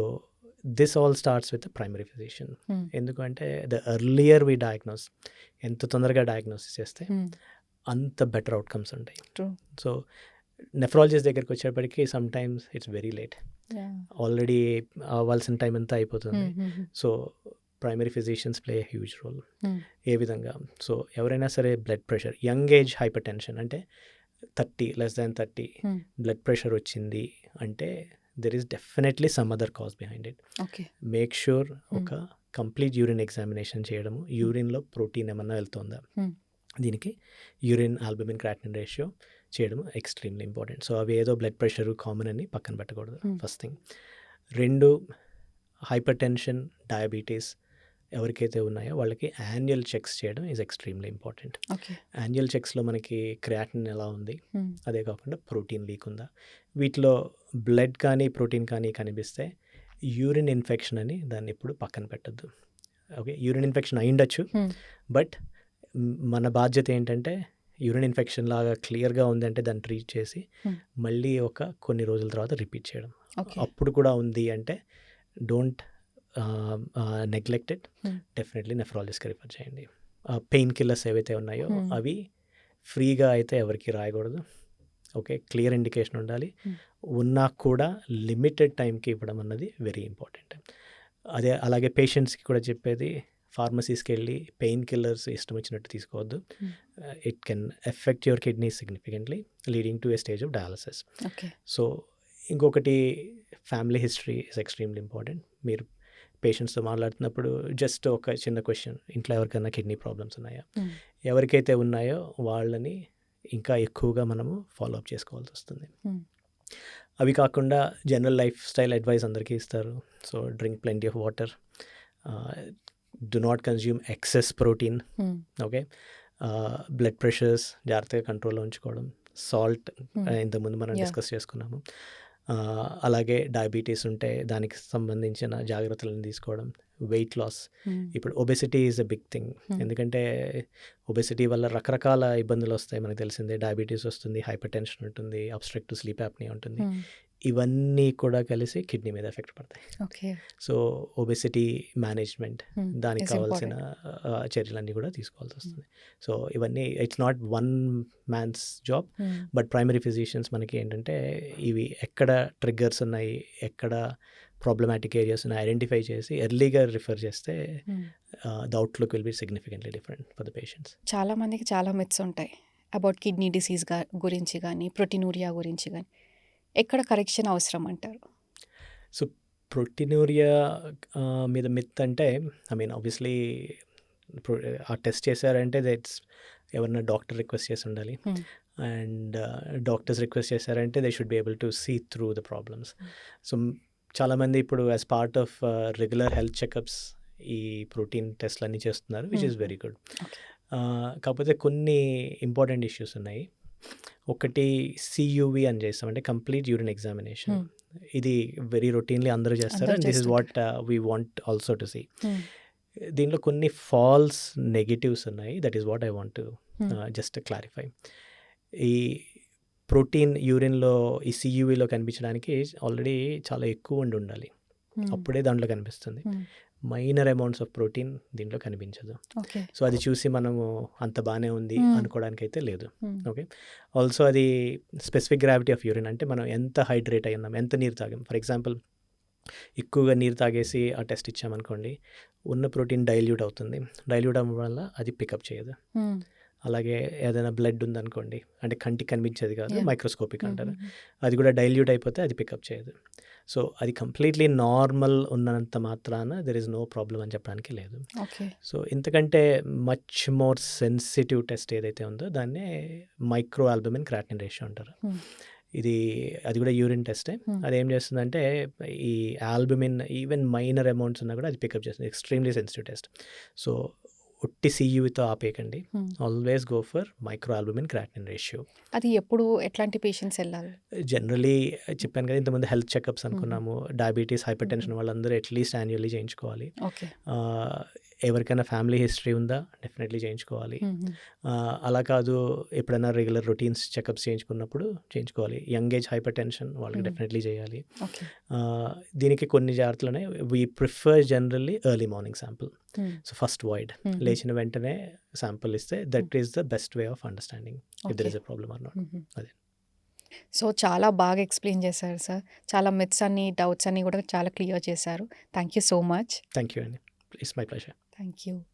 this all starts with the primary physician. ఎందుకంటే ద ఎర్లియర్ వీ డయాగ్నోస్, ఎంత తొందరగా డయాగ్నోసిస్ చేస్తే అంత బెటర్ అవుట్కమ్స్ ఉంటాయి. సో, నెఫ్రాలజిస్ట్ దగ్గరికి వచ్చేప్పటికి sometimes it's very late, already అవ్వాల్సిన టైం అంతా అయిపోతుంది. So, primary physicians play a huge role. ఏ విధంగా, సో ఎవరైనా సరే blood pressure, young age hypertension అంటే 30 less than 30 బ్లడ్ ప్రెషర్ వచ్చింది అంటే there is definitely some other cause behind it. Make sure ఒక కంప్లీట్ యూరిన్ ఎగ్జామినేషన్ చేయడము, యూరిన్లో ప్రోటీన్ ఏమన్నా వెళ్తుందా, దీనికి యూరిన్ ఆల్బుమిన్ క్రియాటినిన్ రేషియో చేయడం ఎక్స్ట్రీమ్లీ ఇంపార్టెంట్. సో, అవి ఏదో బ్లడ్ ప్రెషర్ కామన్ అని పక్కన పెట్టకూడదు, first thing. 2, hypertension, diabetes ఎవరికైతే ఉన్నాయో వాళ్ళకి యాన్యువల్ చెక్స్ చేయడం ఈజ్ ఎక్స్ట్రీమ్లీ ఇంపార్టెంట్. యాన్యువల్ చెక్స్లో మనకి క్రియాటినిన్ ఎలా ఉంది, అదే కాకుండా ప్రోటీన్ లీక్ ఉందా, వీటిలో బ్లడ్ కానీ ప్రోటీన్ కానీ కనిపిస్తే యూరిన్ ఇన్ఫెక్షన్ అని దాన్ని ఎప్పుడు పక్కన పెట్టద్దు. ఓకే, యూరిన్ ఇన్ఫెక్షన్ అయ్యుండొచ్చు. బట్ మన బాధ్యత ఏంటంటే యూరిన్ ఇన్ఫెక్షన్ లాగా క్లియర్గా ఉందంటే దాన్ని ట్రీట్ చేసి మళ్ళీ కొన్ని రోజుల తర్వాత రిపీట్ చేయడం. అప్పుడు కూడా ఉంది అంటే డోంట్ నెగ్లెక్ట్ ఇట్, డెఫినెట్లీ నెఫ్రాలజిస్ట్కి రిఫర్ చేయండి. పెయిన్ కిల్లర్స్ ఏవైతే ఉన్నాయో అవి ఫ్రీగా అయితే ఎవరికి రాయకూడదు. ఓకే, క్లియర్ ఇండికేషన్ ఉండాలి. ఉన్నా కూడా లిమిటెడ్ టైంకి ఇవ్వడం అన్నది వెరీ ఇంపార్టెంట్. అలాగే పేషెంట్స్కి కూడా చెప్పేది, ఫార్మసీస్కి వెళ్ళి పెయిన్ కిల్లర్స్ ఇష్టం వచ్చినట్టు తీసుకోవద్దు. It can affect your kidney significantly, leading to a stage of dialysis. So ఇంకొకటి, family history is extremely important. మీరు పేషెంట్స్తో మాట్లాడుతున్నప్పుడు జస్ట్ ఒక చిన్న క్వశ్చన్, ఇంట్లో ఎవరికైనా కిడ్నీ ప్రాబ్లమ్స్ ఉన్నాయా? ఎవరికైతే ఉన్నాయో వాళ్ళని ఇంకా ఎక్కువగా మనము ఫాలోఅప్ చేసుకోవాల్సి వస్తుంది. అవి కాకుండా జనరల్ లైఫ్ స్టైల్ అడ్వైస్ అందరికీ ఇస్తారు. So drink plenty of water, do not consume excess protein. Okay, blood pressures జాగ్రత్తగా కంట్రోల్లో ఉంచుకోవడం, సాల్ట్ ఇంతకుముందు మనం డిస్కస్ చేసుకున్నాము. అలాగే డయాబెటీస్ ఉంటే దానికి సంబంధించిన జాగ్రత్తలను తీసుకోవడం, వెయిట్ లాస్. ఇప్పుడు obesity is a big thing. ఎందుకంటే ఒబెసిటీ వల్ల రకరకాల ఇబ్బందులు వస్తాయి, మనకు తెలిసిందే. డయాబెటీస్ వస్తుంది, హైపర్ టెన్షన్ ఉంటుంది, అబ్స్ట్రక్టివ్ స్లీప్ యాప్నియా ఉంటుంది. ఇవన్నీ కూడా కలిసి కిడ్నీ మీద ఎఫెక్ట్ పడతాయి. సో ఒబెసిటీ మేనేజ్మెంట్, దానికి కావాల్సిన చర్యలన్నీ కూడా తీసుకోవాల్సి వస్తుంది. సో ఇవన్నీ it's not one man's job, but primary physicians మనకి ఏంటంటే ఇవి ఎక్కడ ట్రిగ్గర్స్ ఉన్నాయి, ఎక్కడ ప్రాబ్లమాటిక్ ఏరియాస్ ఉన్నాయి ఐడెంటిఫై చేసి ఎర్లీగా రిఫర్ చేస్తే the outlook will be significantly different for the patients. చాలా మందికి చాలా మిత్స్ ఉంటాయి అబౌట్ కిడ్నీ డిసీజ్ గురించి కానీ, ప్రోటీనూరియా గురించి కానీ. ఎక్కడ కరెక్షన్ అవసరం అంటారు? సో ప్రోటీనూరియా మీద మిత్ అంటే, ఐ మీన్ ఆబ్వియస్లీ ఆ టెస్ట్ చేశారంటే దట్స్ ఎవరన్నా డాక్టర్ రిక్వెస్ట్ చేసి ఉండాలి. అండ్ డాక్టర్స్ రిక్వెస్ట్ చేశారంటే they should be able to see through the problems. So చాలామంది ఇప్పుడు as part of regular health checkups ఈ ప్రోటీన్ టెస్ట్లు అన్నీ చేస్తున్నారు, విచ్ ఈస్ వెరీ గుడ్. కాకపోతే కొన్ని ఇంపార్టెంట్ ఇష్యూస్ ఉన్నాయి. ఒకటి సియువి అని చేస్తాం, అంటే కంప్లీట్ యూరిన్ ఎగ్జామినేషన్. ఇది వెరీ రొటీన్లీ అందరూ చేస్తారు, and this is what we want also to see. దీనిలో కొన్ని ఫాల్స్ నెగిటివ్స్ ఉన్నాయి, that is what I want to just clarify. ఈ ప్రోటీన్ యూరిన్లో ఈ సియువిలో కనిపించడానికి ఆల్రెడీ చాలా ఎక్కువ ఉండాలి, అప్పుడే దాంట్లో కనిపిస్తుంది. మైనర్ అమౌంట్స్ ఆఫ్ ప్రోటీన్ దీంట్లో కనిపించదు. సో అది చూసి మనము అంత బాగానే ఉంది అనుకోవడానికి అయితే లేదు. ఓకే, ఆల్సో అది స్పెసిఫిక్ గ్రావిటీ ఆఫ్ యూరిన్, అంటే మనం ఎంత హైడ్రేట్ అయ్యి ఉన్నాం, ఎంత నీరు తాగాం. ఫర్ ఎగ్జాంపుల్ ఎక్కువగా నీరు తాగేసి ఆ టెస్ట్ ఇచ్చామనుకోండి, ఉన్న ప్రోటీన్ డైల్యూట్ అవుతుంది. డైల్యూట్ అవ్వడం వల్ల అది పికప్ చేయదు. అలాగే ఏదైనా బ్లడ్ ఉందనుకోండి, అంటే కంటికి కనిపించేది కాదు, మైక్రోస్కోపిక్ అంటారు, అది కూడా డైల్యూట్ అయిపోతే అది పికప్ చేయదు. సో అది కంప్లీట్లీ నార్మల్ ఉన్నంత మాత్రాన దెర్ ఈజ్ నో ప్రాబ్లం అని చెప్పడానికి లేదు. సో ఇంతకంటే మచ్ మోర్ సెన్సిటివ్ టెస్ట్ ఏదైతే ఉందో దాన్నే మైక్రో ఆల్బుమిన్ క్రియాటినిన్ రేషియో అంటారు. అది కూడా యూరిన్ టెస్టే. అదేం చేస్తుందంటే ఈ ఆల్బుమిన్ ఈవెన్ మైనర్ అమౌంట్స్ ఉన్నా కూడా అది పికప్ చేస్తుంది. Extremely sensitive test. సో ఒట్టి సియువితో ఆపేయకండి, always go for micro albumin creatinine ratio. అది ఎప్పుడు ఎట్లాంటి పేషెంట్స్ వెళ్ళాలి? జనరలీ చెప్పాను కదా ఇంతకుముందు హెల్త్ చెకప్స్ అనుకున్నాము, డయాబెటీస్, హైపర్ టెన్షన్ వాళ్ళందరూ అట్లీస్ట్ యాన్యువల్లీ చేయించుకోవాలి. ఎవరికైనా ఫ్యామిలీ హిస్టరీ ఉందా డెఫినెట్లీ చేయించుకోవాలి. అలా కాదు ఎప్పుడైనా రెగ్యులర్ రొటీన్స్ చెకప్స్ చేయించుకున్నప్పుడు చేయించుకోవాలి. యంగ్ ఏజ్ హైపర్ టెన్షన్ వాళ్ళకి డెఫినెట్లీ చేయాలి. దీనికి కొన్ని జాగ్రత్తలు ఉన్నాయి. We prefer generally early morning sample. So first void, లేచిన వెంటనే శాంపుల్ ఇస్తే that is the best way of understanding if there is a problem or not. అదే. సో చాలా బాగా ఎక్స్ప్లెయిన్ చేశారు సార్. చాలా మిత్స్ అన్ని, డౌట్స్ అన్ని కూడా చాలా క్లియర్ చేశారు. Thank you so much. Thank you అండి. It's my pleasure. Thank you.